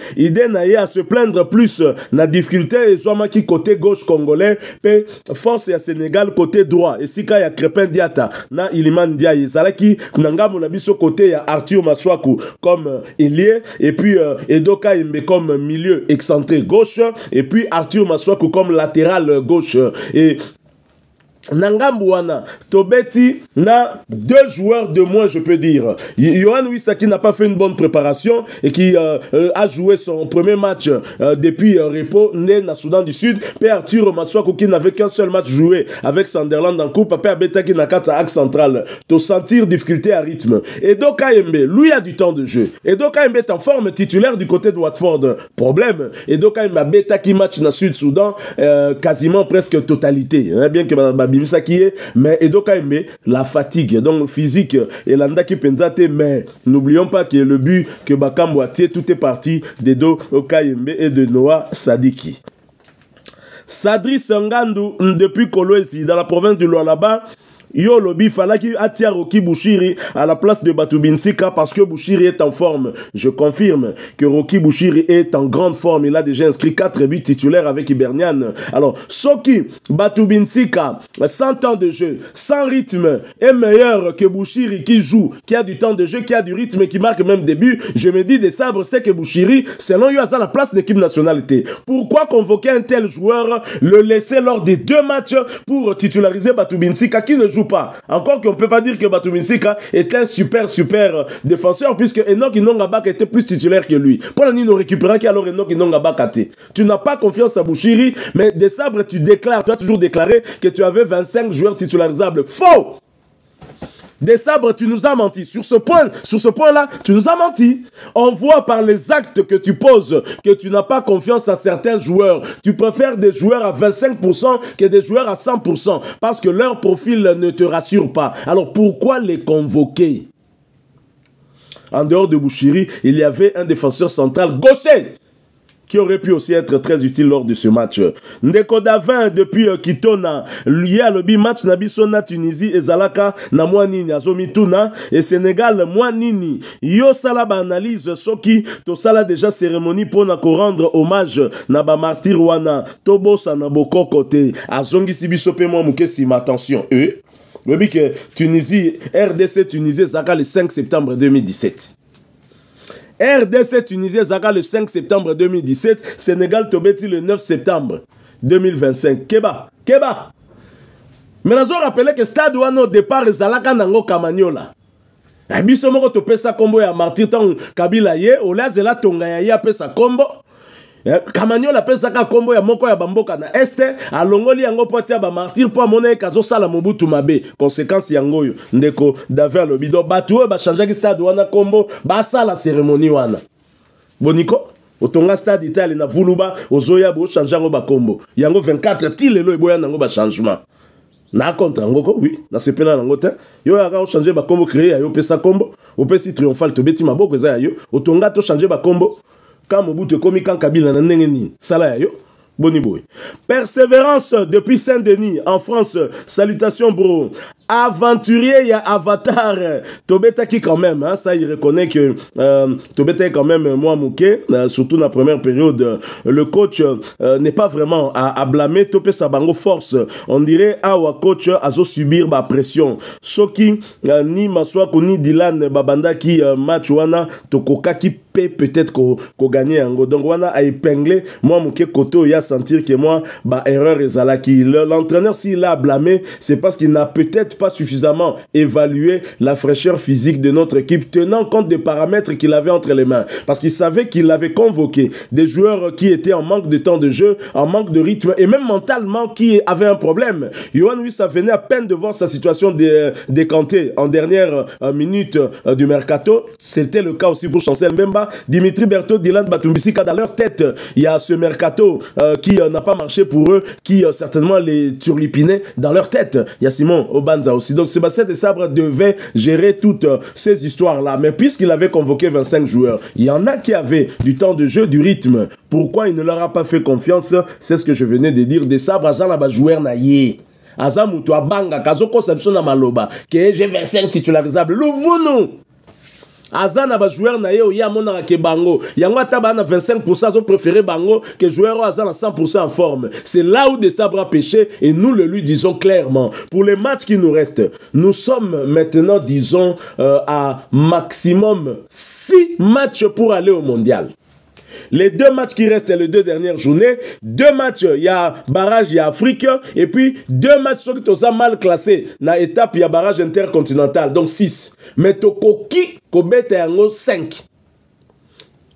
à se plaindre plus na difficulté et soit qui côté gauche congolais pe force ya Sénégal côté droit et si ka ya Crépin Diata na Iliman Ndiaye ça là qui nanga mon biso côté ya Arthur Maswaku comme ailier et puis Edoka Imbe comme milieu excentré gauche et puis Arthur Maswaku comme latéral gauche et Nangambouana, Tobeti na 2 joueurs de moins, je peux dire. Yohan Wissa qui n'a pas fait une bonne préparation et qui a joué son premier match depuis repos, né na Soudan du Sud. Père Arthur Maswaku qui n'avait qu'un seul match joué avec Sunderland en coupe. Père Beta qui n'a qu'à sa axe central. To sentir difficulté à rythme. Edo Kayembe, lui a du temps de jeu. Edo Kayembe est en forme titulaire du côté de Watford. Problème. Edo Kayembe a Beta qui match na Sud-Soudan quasiment presque totalité. Bien que ça qui est, mais Edo Kayembe, la fatigue, donc physique, et l'anda qui penzate, mais n'oublions pas que le but que Bakambo a tiré, tout est parti d'Edo Kayembe et de Noah Sadiki. Sadri Sangandu, depuis Kolwezi, dans la province du Lualaba, Yo lobby fallait qu'il attire Roki Bouchiri à la place de Batubinsika parce que Bouchiri est en forme. Je confirme que Roki Bouchiri est en grande forme. Il a déjà inscrit 4 buts titulaires avec Hibernian. Alors, Soki Batubinsika, 100 ans de jeu, sans rythme, est meilleur que Bouchiri qui joue, qui a du temps de jeu, qui a du rythme et qui marque même des buts. Je me dis des sabres, c'est que Bouchiri, selon lui, a la place d'équipe nationalité. Pourquoi convoquer un tel joueur, le laisser lors des 2 matchs pour titulariser Batubinsika qui ne joue pas. Encore qu'on ne peut pas dire que Batubinsika est un super défenseur puisque Enoch Inongabak était plus titulaire que lui. Pour la nous récupérer qu'alors Enoch Inongabak a été. Tu n'as pas confiance à Bouchiri, mais des sabres tu as toujours déclaré que tu avais 25 joueurs titularisables. Faux! Des sabres, tu nous as menti. Sur ce point-là, tu nous as menti. On voit par les actes que tu poses que tu n'as pas confiance à certains joueurs. Tu préfères des joueurs à 25% que des joueurs à 100% parce que leur profil ne te rassure pas. Alors pourquoi les convoquer? En dehors de Bouchiri, il y avait un défenseur central gaucher qui aurait pu aussi être très utile lors de ce match. Ndeko Davin, depuis Kitona, lié à l'obi match Nabiso na Tunisie et Zalaka na Mouanini, Azomituna et Sénégal Mouanini. Yo sala ba analyse soki to sala déjà cérémonie pour na ko rendre hommage na ba martyr wana tobosa na boko côté azongi sibiso pe moi muke si attention le but que Tunisie RDC Tunisie Zaka le 5 septembre 2017. RDC Tunisie Zaka le 5 septembre 2017, Sénégal Tobeti le 9 septembre 2025. Keba. Mais nous avons rappelé que stade Wano au départ Zalaka Nango Kamanyola. Abiso moko to pesa kombo ya martyr tant Kabila ye, ola zela tonga ya ya pesa kombo. Kamanyola pesa ka kombo ya moko ya bamboka na este alongoli yango potia ba martyr po amona kazo sala Mobutu mabe conséquence yango yo ndeko David Lobido batu ba changer stade wana kombo ba sala cérémonie wana boniko otonga stade Italie na Vuluba ozoya bo changer ngo ba kombo yango 24 tilelo eboya nango ba changement na contre ngoko oui na sepela nango te yo ya ka changer ba kombo créer yo pesa kombo opesi triomphal to beti maboko eza yo otonga to changer ba kombo. Quand Mobutu komi quand Kabila na nengeni sala yo boni boy. Persévérance depuis Saint-Denis en France. Salutations bro. Aventurier ya Avatar Tobeta qui quand même hein, ça il reconnaît que Tobeta quand même moi mouké surtout dans la première période le coach n'est pas vraiment à blâmer Topé Sabango force on dirait awa coach azo subir ba pression soki ni Maswako ni Dylan Babanda qui match wana tokoka qui peut-être qu'on gagne en donc wana a épinglé moi mouké koto ya sentir que moi ba erreur ezala qui l'entraîneur s'il a blâmé c'est parce qu'il n'a peut-être pas suffisamment évalué la fraîcheur physique de notre équipe tenant compte des paramètres qu'il avait entre les mains parce qu'il savait qu'il avait convoqué des joueurs qui étaient en manque de temps de jeu en manque de rythme et même mentalement qui avaient un problème. Yohan Wissa venait à peine de voir sa situation décantée en dernière minute du mercato, c'était le cas aussi pour Chancel Mbemba, Dimitri Berthaud, Dylan Batumbisika dans leur tête il y a ce mercato qui n'a pas marché pour eux, qui certainement les turlupinait dans leur tête. Il y a Simon Obanza aussi. Donc Sébastien Desabre devait gérer toutes ces histoires-là. Mais puisqu'il avait convoqué 25 joueurs, il y en a qui avaient du temps de jeu, du rythme. Pourquoi il ne leur a pas fait confiance? C'est ce que je venais de dire. Desabre, Azan ba joueur na ye. Azan mutu abanga, kazo conception na maloba. Que j'ai 25 titularisables. Louvounou! Azan a joueur na ye o ya mona ke bango yango ataba na 25% ont préféré bango que joueur Azan à 100% en forme. C'est là où Desabre a péché et nous le lui disons clairement. Pour les matchs qui nous restent, nous sommes maintenant disons à maximum 6 matchs pour aller au mondial. Les 2 matchs qui restent les 2 dernières journées, 2 matchs, il y a barrage, il y a Afrique, et puis 2 matchs qui sont mal classés. Dans l'étape, il y a barrage intercontinental, donc 6. Mais Tokoki, Kobete Yango, 5.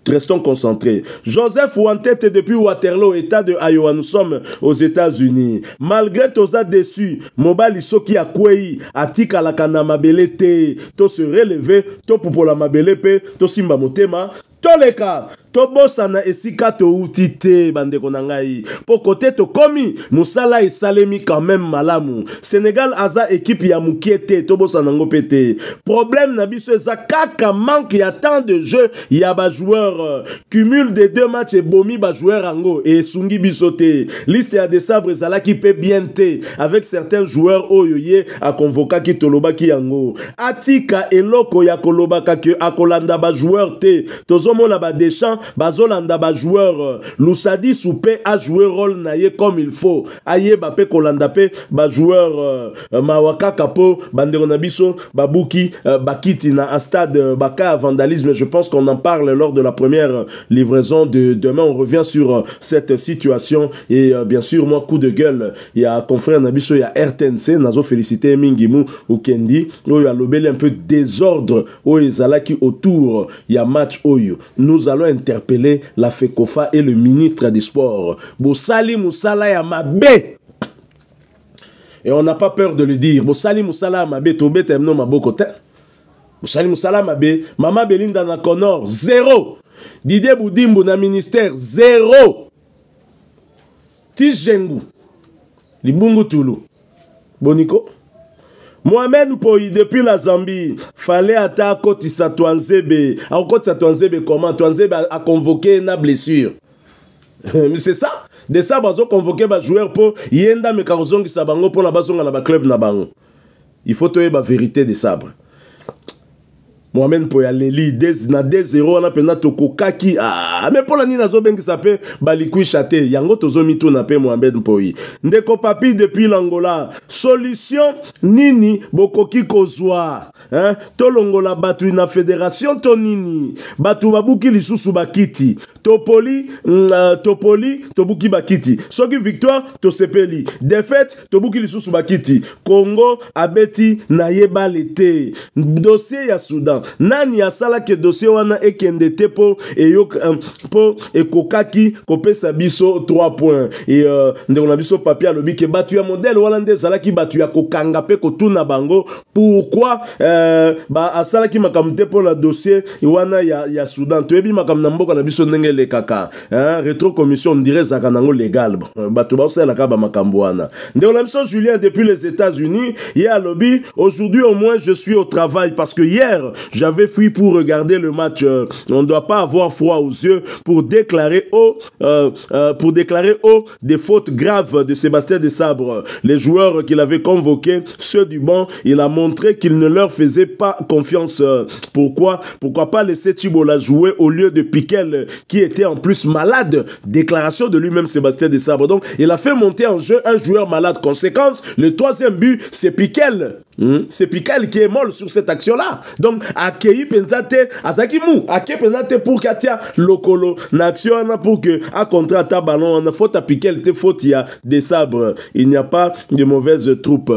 Restons concentrés. Joseph Ouantete depuis Waterloo, état de Iowa, nous sommes aux États-Unis. Malgré Toza déçu, Mobali Soki a Kwei, Atika la Kanamabelete, to se relever, to Pupola Mabelepe, to Simba Motema, Toleka, Tobosana esika to utite bande konangai. Po côté to komi musala esalemi quand même malamu. Sénégal aza équipe ya mukiete Tobosana ngopete. Problème na biso eza kaka manque ya temps de jeu ya ba joueur cumul des 2 matchs et bomi ba joueur ango et sungi bisote. Liste ya Desabre zala qui peut bien te avec certains joueurs oyoye a convoquer ki toloba ki yango. Atika eloko ya koloba ka ke akolanda ba joueur te. Tozomo la ba Deschamps bazolanda ba joueur Lusadi Soupé a joué rôle naye comme il faut aye bape kolanda pe ba joueur Mawaka Kapo bandero na biso babuki bakiti na stade baka vandalisme. Je pense qu'on en parle lors de la première livraison de demain. On revient sur cette situation et bien sûr moi coup de gueule il y a confrère na biso il y a RTNC nazo féliciter Mingimu ou Kendi oyo a lobeli un peu désordre oyo zalaki autour il y a match oyo nous allons interpeller la FECOFA et le ministre des Sports. Bosali Moussala ya mabe. Et on n'a pas peur de le dire. Bosali Moussala mabe tobe temno mabokote. Bosali Moussala mabe. Mama Belinda na Connor 0. Didier Boudimbo na ministère 0. Tijengu Libungu Tulu Boniko Mohamed Poyi, depuis la Zambie, fallait attaquer Kotissa Touanzebe. Alors, Kotissa Touanzebe, comment? Touanzebe a convoqué une blessure. Mais c'est ça. De ça, ils ont convoqué les joueurs pour Yenda Mekarozong Sabango pour la base de la club Nabango. Il faut trouver la vérité des sabres. Mohamed Poyaleli, na 2-0, on a pena Tokokaki. Ah, mais pour la Nina Zoben qui s'appelle Balikui Chate, Yango Tozomi Tunape Mohamed Poyi. Ndeko Papi depuis l'Angola. Solution Nini, Bokoki Kozwa. Hein? Tolongola Batu na fédération Tonini. Batu Babuki Lisusu Bakiti. Topoli, Tobuki Bakiti. Soki victoire, Tosepeli. Défaite, Tobuki Lisusu Bakiti. Congo, Abeti, Nayeba Lete. Dossier ya Soudan. Nani asala ke dossier wana ekendete po ekokaki kopesa biso 3 points. Et ndeko na biso papier alobi ke batu ya modèle wana nde zalaki batu ya kokanga pe kotuna bango. Pourquoi asala ki makamte po la dossier wana ya Soudan. Toyebi makam na mboka na biso ndenge le kaka. Rétro commission on dirait zaka nango légal. Batu ba osala ka ba makambo wana. Ndeko na biso Julien depuis les États-Unis, ya alobi aujourd'hui au moins je suis au travail parce que hier j'avais fui pour regarder le match. On ne doit pas avoir froid aux yeux pour déclarer haut des fautes graves de Sébastien Desabre. Les joueurs qu'il avait convoqués, ceux du banc, il a montré qu'il ne leur faisait pas confiance. Pourquoi pas laisser Chibola jouer au lieu de Piquel qui était en plus malade. Déclaration de lui-même Sébastien Desabre. Donc il a fait monter en jeu un joueur malade. Conséquence, le 3e but, c'est Piquel. C'est Piquel qui est molle sur cette action-là. Donc, Akei Penzate, Azakimou, Akei Penzate pour Katia Lokolo, Naction pour que, à contrat ta ballon, on faute à Piquel, te faute, il y a des sabres. Il n'y a pas de mauvaises troupes.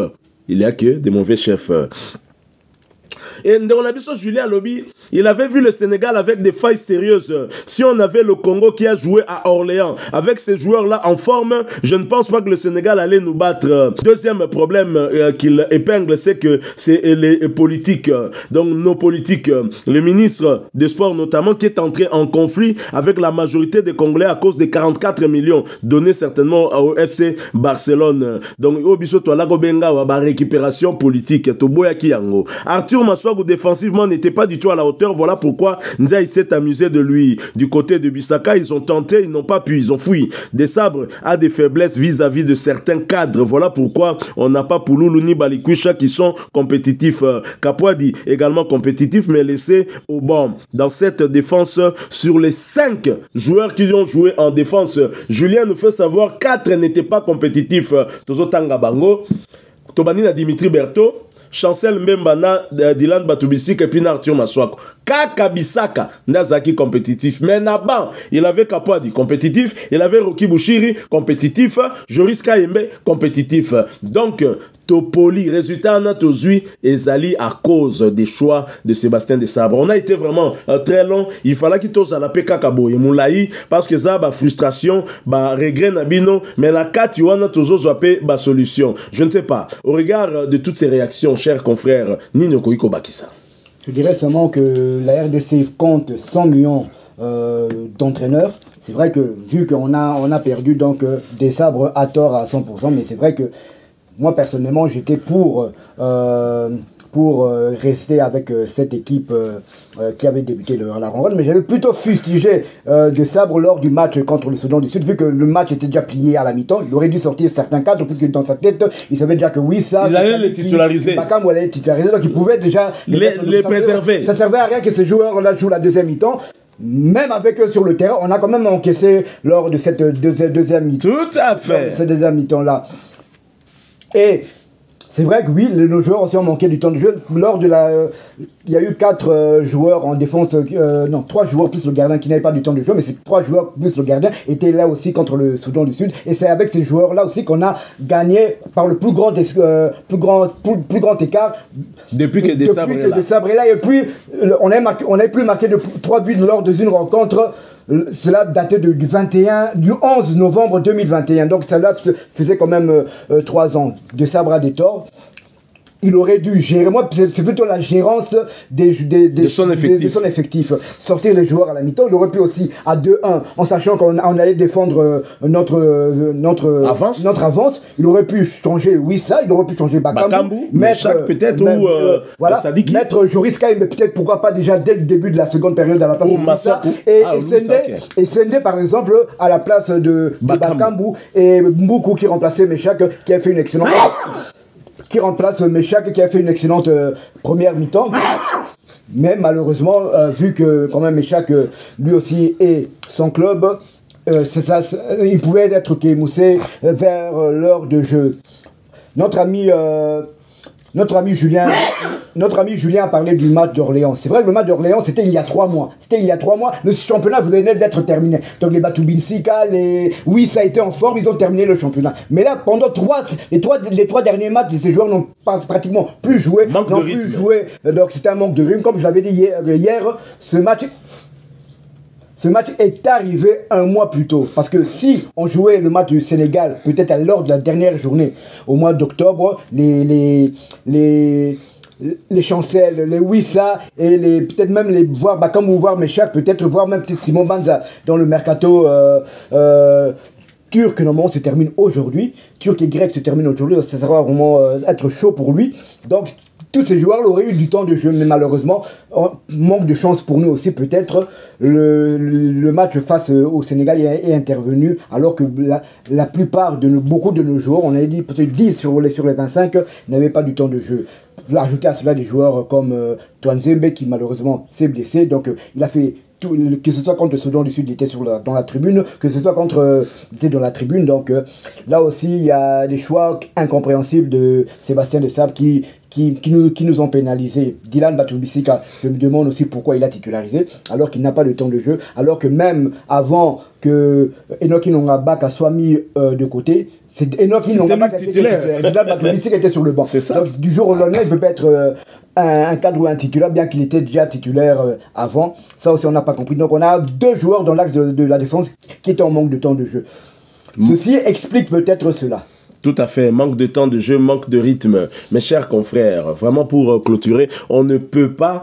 Il n'y a que des mauvais chefs. Et on a vu ça, Julien Lobby, il avait vu le Sénégal avec des failles sérieuses. Si on avait le Congo qui a joué à Orléans, avec ces joueurs-là en forme, je ne pense pas que le Sénégal allait nous battre. Deuxième problème qu'il épingle, c'est que c'est les politiques. Donc nos politiques, le ministre des Sports notamment, qui est entré en conflit avec la majorité des Congolais à cause des 44 millions donnés certainement au FC Barcelone. Donc au biso to la gobenga wa récupération politique. Toboya Kiyango. Arthur Massoua défensivement n'était pas du tout à la hauteur. Voilà pourquoi Ndiaye s'est amusé de lui. Du côté de Bissaka, ils ont tenté, ils n'ont pas pu, ils ont fui. Desabre a des faiblesses vis-à-vis de certains cadres. Voilà pourquoi on n'a pas Pouloulou ni Balikwisha qui sont compétitifs. Kapouadi également compétitif, mais laissé au banc. Dans cette défense, sur les 5 joueurs qui ont joué en défense, Julien nous fait savoir 4 n'étaient pas compétitifs. Tozo Tanga Bango, Tobanina Dimitri Berthaud, Chancel Mbembana, Dylan Batubisik et puis Arthur Maswako. Kaka Bisaka, Nazaki compétitif. Mais Naban, il avait Kapouadi compétitif, il avait Roki Bouchiri compétitif, Joris Kayembe compétitif. Donc, Topoli, résultat, on a Tozui et Zali à cause des choix de Sébastien Desabre. On a été vraiment très long. Il fallait qu'il t'ose à la Pekakabo et Moulaï parce que ça, frustration, regret Nabino, mais la 4, on a Tozo Zouapé, solution. Je ne sais pas. Au regard de toutes ces réactions, chers confrères, Nino Koiko Bakissa. Je dirais seulement que la RDC compte 100 millions d'entraîneurs. C'est vrai que, vu qu'on a perdu donc Desabre à tort à 100%, mais c'est vrai que moi, personnellement, j'étais pour rester avec cette équipe qui avait débuté la rencontre, mais j'avais plutôt fustigé Desabre lors du match contre le Soudan du Sud, vu que le match était déjà plié à la mi-temps. Il aurait dû sortir certains cadres, puisque dans sa tête, il savait déjà que oui, ça... Il allait les titulariser. Bakam allait les titulariser, donc il pouvait déjà... les préserver. Ça servait à rien que ces joueurs-là jouent la deuxième mi-temps. Même avec eux sur le terrain, on a quand même encaissé lors de cette deuxième mi-temps. Tout à fait. Cette deuxième mi-temps-là. Et c'est vrai que oui, nos joueurs aussi ont manqué du temps de jeu. Lors de il y a eu 4 joueurs en défense, 3 joueurs plus le gardien qui n'avaient pas du temps de jeu, mais ces 3 joueurs plus le gardien étaient là aussi contre le Soudan du Sud. Et c'est avec ces joueurs-là aussi qu'on a gagné par le plus grand écart. Depuis que Desabre est là. Et puis, on a plus marqué de 3 buts lors d'une rencontre. Cela datait du 11 novembre 2021. Donc cela faisait quand même 3 ans. Desabre a des torts. il aurait dû gérer. Moi, c'est plutôt la gérance de son effectif. Sortir les joueurs à la mi-temps. Il aurait pu aussi à 2-1, en sachant qu'on allait défendre notre avance. Il aurait pu changer Wissa, il aurait pu changer Bakambu, mettre peut-être ou voilà, mettre Joris Kaye, mais peut-être pourquoi pas déjà dès le début de la seconde période à la place de Wissa. Et Sende, par exemple, à la place de Bakambu, et Mboukou qui remplaçait Meshak, qui a fait une excellente... qui remplace Meshak, qui a fait une excellente première mi-temps. Mais malheureusement, vu que quand même Meshak, lui aussi, est son club, il pouvait être kémoussé vers l'heure de jeu. Notre ami Julien a parlé du match d'Orléans. C'est vrai que le match d'Orléans, c'était il y a 3 mois. Le championnat venait d'être terminé. Donc les Batubinsika, oui, ça a été en forme, ils ont terminé le championnat. Mais là, pendant les trois derniers matchs, ces joueurs n'ont pratiquement plus joué. Donc c'était un manque de rythme. Comme je l'avais dit hier, ce match est arrivé un mois plus tôt. Parce que si on jouait le match du Sénégal, peut-être lors de la dernière journée, au mois d'octobre, les Chancel, les Wissa, et peut-être même voir Bakam ou voir Meshak, peut-être voir même Simon Banza dans le mercato turc. Normalement se termine aujourd'hui. Turc et grec se terminent aujourd'hui. Ça va vraiment être chaud pour lui. Donc tous ces joueurs auraient eu du temps de jeu, mais malheureusement, manque de chance pour nous aussi, peut-être, le match face au Sénégal est intervenu, alors que la plupart beaucoup de nos joueurs, on avait dit peut-être 10 sur les 25, n'avaient pas du temps de jeu. Ajouter à cela des joueurs comme Touanzembe, qui malheureusement s'est blessé, donc il a fait... que ce soit contre le Soudan du Sud, il était dans la tribune, que ce soit contre il était dans la tribune, donc là aussi il y a des choix incompréhensibles de Sébastien Desabre qui nous ont pénalisé. Dylan Batoubissika, je me demande aussi pourquoi il a titularisé alors qu'il n'a pas de temps de jeu, alors que même avant que Enoki Nongabaka soit mis de côté, c'est Enoki Nongabaka qui était titulaire. Dylan Batoubissika était sur le banc. Donc, du jour au lendemain, il peut pas être un cadre ou un titulaire, bien qu'il était déjà titulaire avant. Ça aussi, on n'a pas compris. Donc, on a 2 joueurs dans l'axe de la défense qui étaient en manque de temps de jeu. Ceci explique peut-être cela. Tout à fait, manque de temps de jeu, manque de rythme. Mes chers confrères, vraiment pour clôturer, on ne peut pas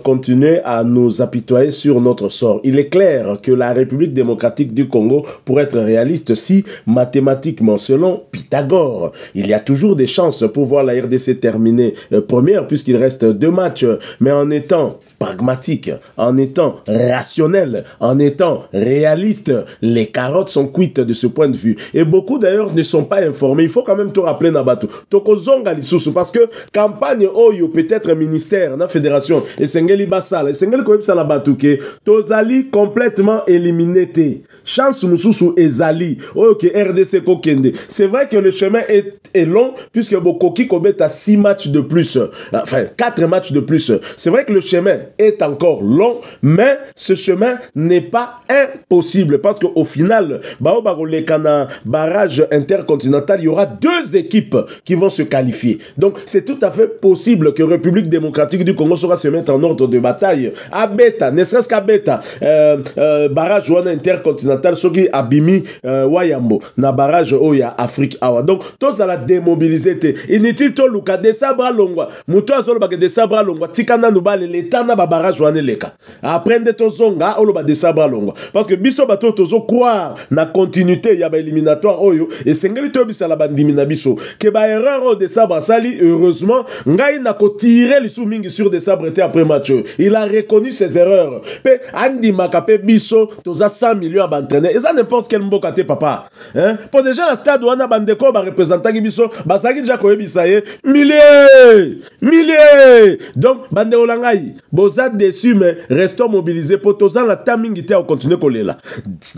continuer à nous apitoyer sur notre sort. Il est clair que la République démocratique du Congo, pour être réaliste, si mathématiquement, selon Pythagore, il y a toujours des chances pour voir la RDC terminer première, puisqu'il reste 2 matchs, mais en étant pragmatique, en étant rationnel, en étant réaliste, les carottes sont cuites de ce point de vue. Et beaucoup d'ailleurs ne sont pas informés. Il faut quand même te rappeler Nabatu. Tokozonga lisusu parce que campagne oyo peut-être ministère na fédération et Sengeli Basala et Sengeli koyebisa Nabatu ke tozali complètement éliminé te. Chance mususu ezali oyo ke RDC kokende. C'est vrai que le chemin est long puisque Bokoki kobeta 6 matchs de plus. Enfin 4 matchs de plus. C'est vrai que le chemin est encore long, mais ce chemin n'est pas impossible parce qu'au final, Baobarolekana barrage intercontinental, il y aura 2 équipes qui vont se qualifier. Donc, c'est tout à fait possible que République démocratique du Congo sera se mettre en ordre de bataille. À Beta, ne serait-ce qu'à Beta, barrage wana intercontinental, soki abimi Wayambo, na barrage oya Afrique awa. Donc, tout ça la démobiliser te. Inutile to luka de sabra longwa. Muto azolo bake de sabra longwa. Tikana nubale l'État na barrage wana leka. Après de to zonga, olo ba de sabra longwa. Parce que biso bato tozo croire na continuité ya ba éliminatoire oyo et sengeli to bisa la bandimi na biso. Que ba erreur de sabra sali, heureusement, ngai na ko tirer les sous mingi sur des sabres après match. Il a reconnu ses erreurs. Pe andi makape biso toza 100 millions à entraîner. Et ça n'importe quel mboka te papa. Hein? Pour déjà la stade wana bandeko ba représentant biso, ba saki déjà ko yebisa ye milliers. Donc bande olangai, boza déçu mais restons mobilisés pour toza la tamingi te au continuer kolela.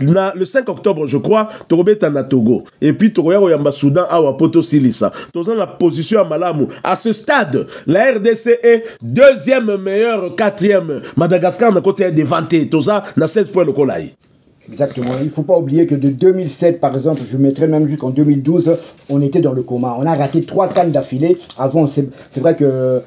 Le 5 octobre je crois, Torobeta na Togo et puis Toroya Yamba Soudan awa poto silisa. Toza la position à Malamu. À ce stade, la RDC est 2e meilleure, 4e. Madagascar n'a côté dévanté. Toza na 16 points le kolai. Exactement. Il ne faut pas oublier que de 2007, par exemple, je mettrais même jusqu'en 2012, on était dans le coma. On a raté 3 CAN d'affilée. Avant, c'est vrai que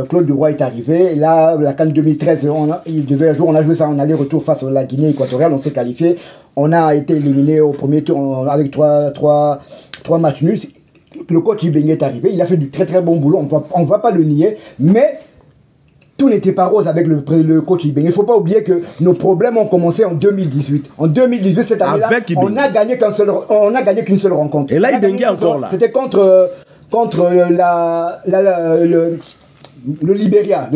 Claude Duroy est arrivé. Là, la CAN 2013, on a joué ça en aller-retour face à la Guinée équatoriale. On s'est qualifié. On a été éliminé au premier tour avec 3 matchs nuls. le coach Ibenge est arrivé, il a fait du très très bon boulot, on va pas le nier, mais tout n'était pas rose avec le coach Ibenge. Il ne faut pas oublier que nos problèmes ont commencé en 2018. En 2018, cette année-là, on n'a gagné qu'une seule rencontre. Et là, Ibenge est encore là. C'était contre le Libéria.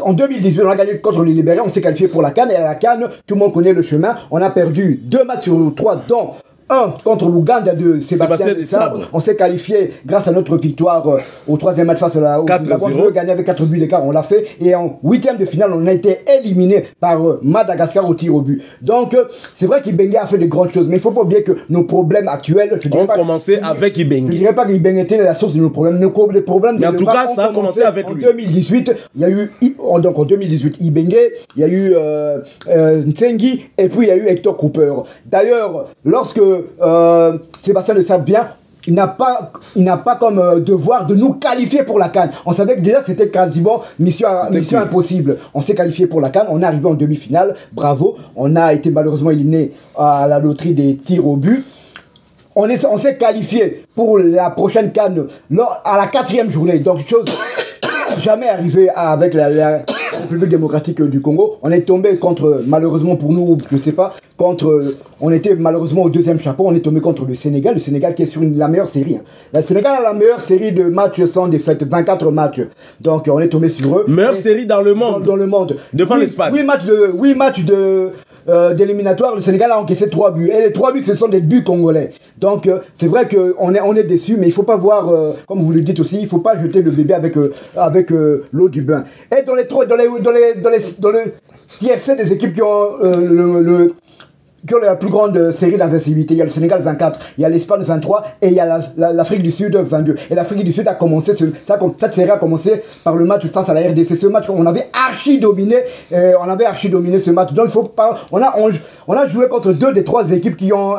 En 2018, on a gagné contre le Libéria, on s'est qualifié pour la CAN, et à la CAN, tout le monde connaît le chemin. On a perdu 2 matchs sur 3, dont un contre l'Ouganda de Sébastien Desabre. On s'est qualifié grâce à notre victoire au 3e match face au Zimbabwe. On a gagné avec 4 buts d'écart, on l'a fait. Et en 8e de finale, on a été éliminé par Madagascar au tir au but. Donc, c'est vrai qu'Ibenge a fait de grandes choses, mais il ne faut pas oublier que nos problèmes actuels... ont commencé avec Ibenge. Je ne dirais pas qu'Ibenge était la source de nos problèmes. Les problèmes mais en tout cas, ça a commencé avec lui. En 2018, il y a eu... Donc, en 2018, Ibenge, il y a eu Nsengi, et puis il y a eu Hector Cooper. D'ailleurs, lorsque Sébastien Le Sable vient, il n'a pas comme devoir de nous qualifier pour la CAN. On savait que déjà c'était quasiment mission impossible. On s'est qualifié pour la CAN, on est arrivé en demi-finale, bravo. On a été malheureusement éliminé à la loterie des tirs au but. On s'est qualifié pour la prochaine CAN à la 4e journée. Donc chose jamais arrivée avec la République démocratique du Congo. On est tombé contre, malheureusement pour nous, je ne sais pas, on était malheureusement au 2e chapeau, on est tombé contre le Sénégal qui est sur la meilleure série. Le Sénégal a la meilleure série de matchs sans défaite, 24 matchs. Donc on est tombé sur eux. Meilleure série dans le monde. Dans le monde. Devant l'Espagne. 8 matchs d'éliminatoire, le Sénégal a encaissé 3 buts. Et les 3 buts, ce sont des buts congolais. Donc c'est vrai qu'on est déçus, mais il ne faut pas voir, comme vous le dites aussi, il ne faut pas jeter le bébé avec l'eau du bain. Et dans le TFC des équipes qui ont la plus grande série d'invincibilité, il y a le Sénégal 24, il y a l'Espagne 23 et il y a l'Afrique du Sud 22. Et l'Afrique du Sud a commencé, cette série a commencé par le match face à la RDC. Ce match, on avait archi dominé ce match. Donc il faut pas, on a joué contre 2 des 3 équipes qui ont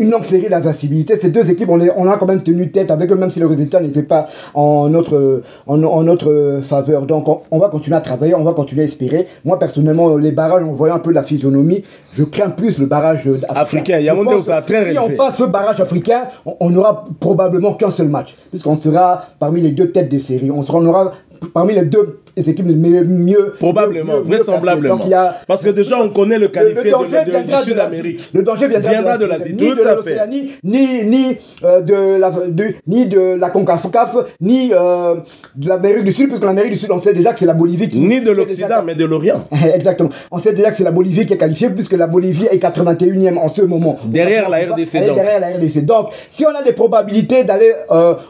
une longue série d'invincibilité. Ces 2 équipes, on a quand même tenu tête avec eux, même si le résultat n'était pas en notre faveur. Donc, on va continuer à travailler, on va continuer à espérer. Moi, personnellement, les barrages, en voyant un peu la physionomie, je crains plus le barrage africain. Il y a un monde ça très si on passe ce barrage africain, on n'aura probablement qu'un seul match, puisqu'on sera parmi les 2 têtes des séries. On aura parmi les 2 équipes les mieux probablement, vraisemblablement. Parce que déjà on connaît le qualifié du Sud-Amérique. Le danger viendra de l'Asie, ni de l'Océanie, ni de la CONCACAF, ni de l'Amérique du Sud, puisque l'Amérique du Sud, on sait déjà que c'est la Bolivie qui... Ni de l'Occident, mais de l'Orient. Exactement. On sait déjà que c'est la Bolivie qui est qualifiée, puisque la Bolivie est 81e en ce moment. Derrière la RDC. Derrière la RDC. Donc, si on a des probabilités d'aller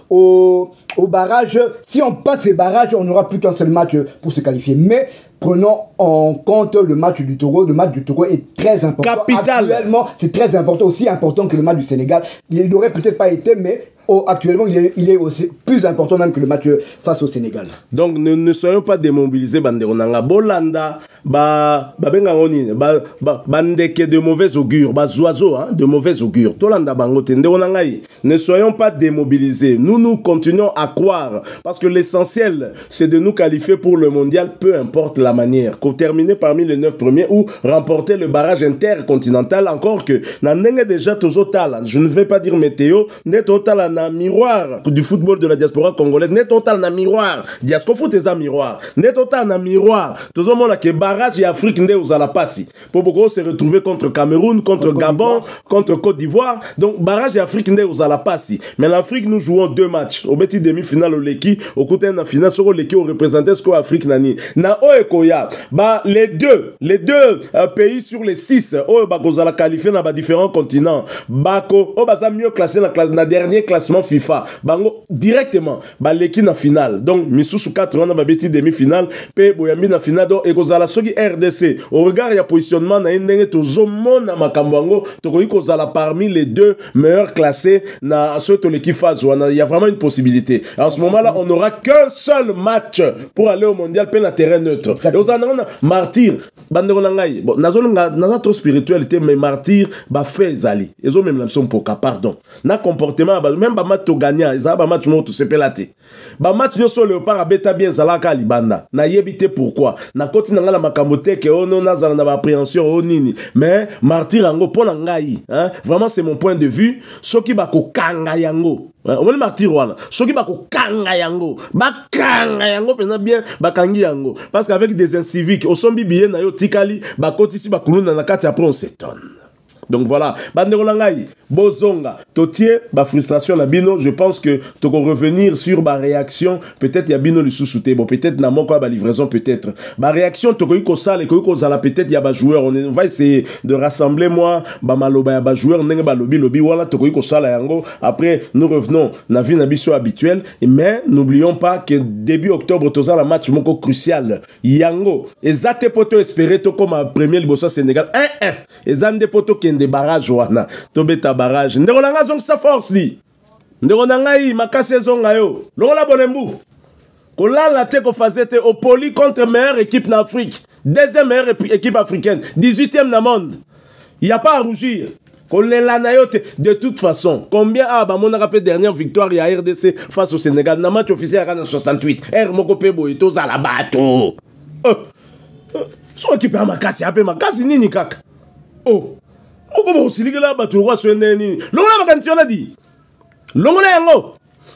au barrage, si on passe ces barrages, on n'aura plus qu'un seul match pour se qualifier. Mais prenons en compte le match du Togo. Le match du Togo est très important. Capital. Actuellement, c'est très important, aussi important que le match du Sénégal. Il n'aurait peut-être pas été, mais actuellement, il est aussi plus important même que le match face au Sénégal. Donc, ne soyons pas démobilisés, Banderonanga. Bolanda, bandeke de mauvais augure, oiseaux de mauvais augure. Tolanda bangote, ne soyons pas démobilisés. Nous continuons à croire. Parce que l'essentiel, c'est de nous qualifier pour le mondial, peu importe la manière. Qu'on termine parmi les 9 premiers ou remporter le barrage intercontinental. Encore que, déjà total. Je ne vais pas dire météo, n'est total na miroir du football de la diaspora congolaise, n'est total na miroir. Diasco foot est un miroir. N'est total na miroir. Tout le monde a que barrage et Afrique n'est aux Alapassi. Pour beaucoup se retrouver contre Cameroun, contre Gabon, contre Côte d'Ivoire. Donc barrage et Afrique n'est aux Alapassi. Mais l'Afrique, nous jouons 2 matchs. Au petit demi-finale au Leki, au côté de la finale, sur le Leki, on représentait ce qu'Afrique nani. Na Oekoya, les deux pays sur les 6, Bazala qualifié dans différents continents. Bako, Baza mieux classé dans la dernier classement FIFA. Bango directement, Leki na finale. Donc, Misusu 4 ans dans petit demi-finale, Pe Boyambi na finale, donc Ekozala soki RDC. Au regard, il y a positionnement na indenge tozomo na makambango, tokoyi kozala parmi les 2 meilleurs classés na soto l'équipe phase. Il y a vraiment une possibilité. En ce moment-là, on n'aura qu'un seul match pour aller au mondial, pe na terrain neutre. Et aux années, martyr, banderonangai. Bon, naza trop spiritualité, mais martyr, fait zali. Ils ont même l'impression pour pardon. Na comportement, même ba match to gagnant eza ba match mo to sepelate ba match nyoso Léopard abeta bien zalaka libanda na yebite pourquoi na koti na ngala makambote ke ono na zala na ba appréhension o nini mais martyr yango pona ngai hein vraiment c'est mon point de vue soki ba ko kanga yango on martyr wana soki ba ko kanga yango pena bien bakangi yango parce qu'avec des inciviques au sombi bien na yo tikali ba koti si ba kuluna na kati après on s'étonne. Donc voilà, banderolangai, bozonga, totie, ba frustration la bino, je pense que tu vas revenir sur ma réaction, peut-être y a bino le sous-souté, bon peut-être n'a pas ba livraison peut-être. Ma réaction tu ko sala ko zala peut-être y a ba joueur, on va essayer de rassembler moi ba maloba ya ba joueur ndenge ba lobby wala to ko sala yango. Après nous revenons na vie na biso habituelle, mais n'oublions pas que début octobre toza la match moko crucial. Yango, ezate poto espérer to comme premier liboso Sénégal 1-1. Ezande poto des barrages wana tobeta barrage ndeko nanga zong sa force li ndeko nanga yi makase zonga yo longola bolembu kolala te ko fazete au poli contre meilleure équipe en Afrique deuxième meilleure équipe africaine 18e dans monde il y a pas à rougir kolela na yo te de toute façon combien ba mon rappel dernière victoire ya RDC face au Sénégal na match officiel à 68 R moko pebo ito za la bato so équipe ya makasi ape makasi nini kaka oh Okomo usilike la batu roi swene nini. Longola makanisi on a dit. Longola yango.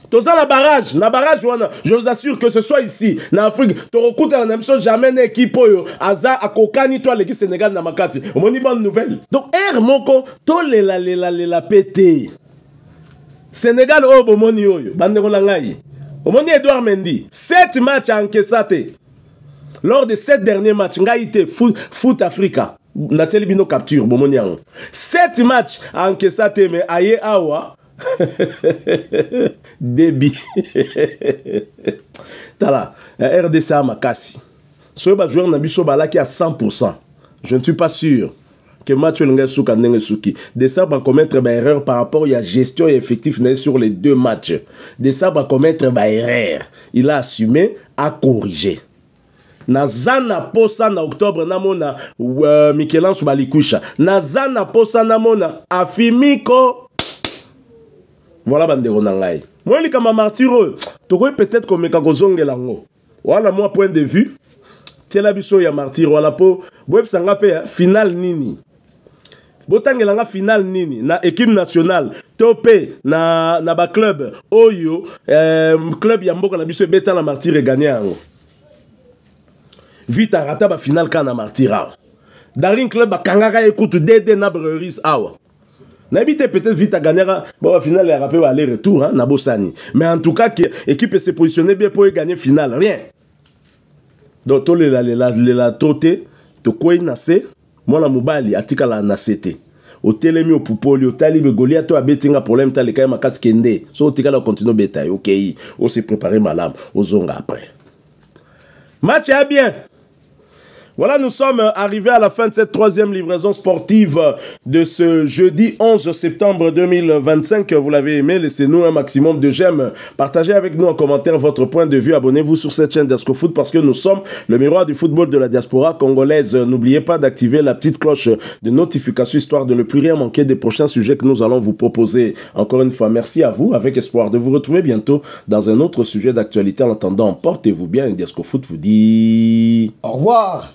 Toza la barrage, na barrage wana. Je vous assure que ce soit ici, na Afrique, to rokuta na même jamais une équipe oyo aza akokani toi l'équipe Sénégal na makasi. Au moins bonne nouvelle. Donc R moko to lela pété. Sénégal o bomoni oyo. Bandeko la ngai. Au moins Edouard Mendy, 7 matchs à encaissate. Lors de 7 derniers matchs, ngaïté foot Africa. Nathalie Bino capture, bon moniang. 7 matchs à encaissate, mais aye awa. Débit. Tala, RDC à Makassi. Ce joueur n'a biso balaki à 100%. Je ne suis pas sûr que Mathieu Lengesuka Nengesuki. De ça va commettre une erreur par rapport à la gestion effective sur les 2 matchs. De ça va commettre une erreur. Il a assumé à corriger. Nazana posa na octobre namona Michelange Balikusha. Nazana posa namona Afimiko. Voilà bandero nangai. Moi li kama martiro. Toko peut-être comme kakozonge lango. Voilà moi point de vue. Tiela biso ya martiro wala po web sanga pe final nini. Botangelanga final nini na équipe nationale topé na ba club oyo club ya mboka na biso beta na martire gagner yango. Vite à rata ba final kana martira. Darin club ba kangaka écoute DD na breweries awa. N'habite peut-être vite à gagner bon final ya rappel aller retour hein na Bosani. Mais en tout cas que équipe s'est positionnée bien pour gagner final rien. Donc to la toté to koi nase mwana mobali atika la nasete. O telemi o pupoli o tali be Goliath to abetinga problème ta le kay makasi kende. So tika la continue betaille. OK, on s'est préparé malam aux zonga après. Match est bien. Voilà, nous sommes arrivés à la fin de cette 3e livraison sportive de ce jeudi 11 septembre 2025. Vous l'avez aimé, laissez-nous un maximum de j'aime. Partagez avec nous en commentaire votre point de vue. Abonnez-vous sur cette chaîne d'Asco Foot parce que nous sommes le miroir du football de la diaspora congolaise. N'oubliez pas d'activer la petite cloche de notification histoire de ne plus rien manquer des prochains sujets que nous allons vous proposer. Encore une fois, merci à vous avec espoir de vous retrouver bientôt dans un autre sujet d'actualité. En attendant, portez-vous bien et Asco Foot vous dit au revoir.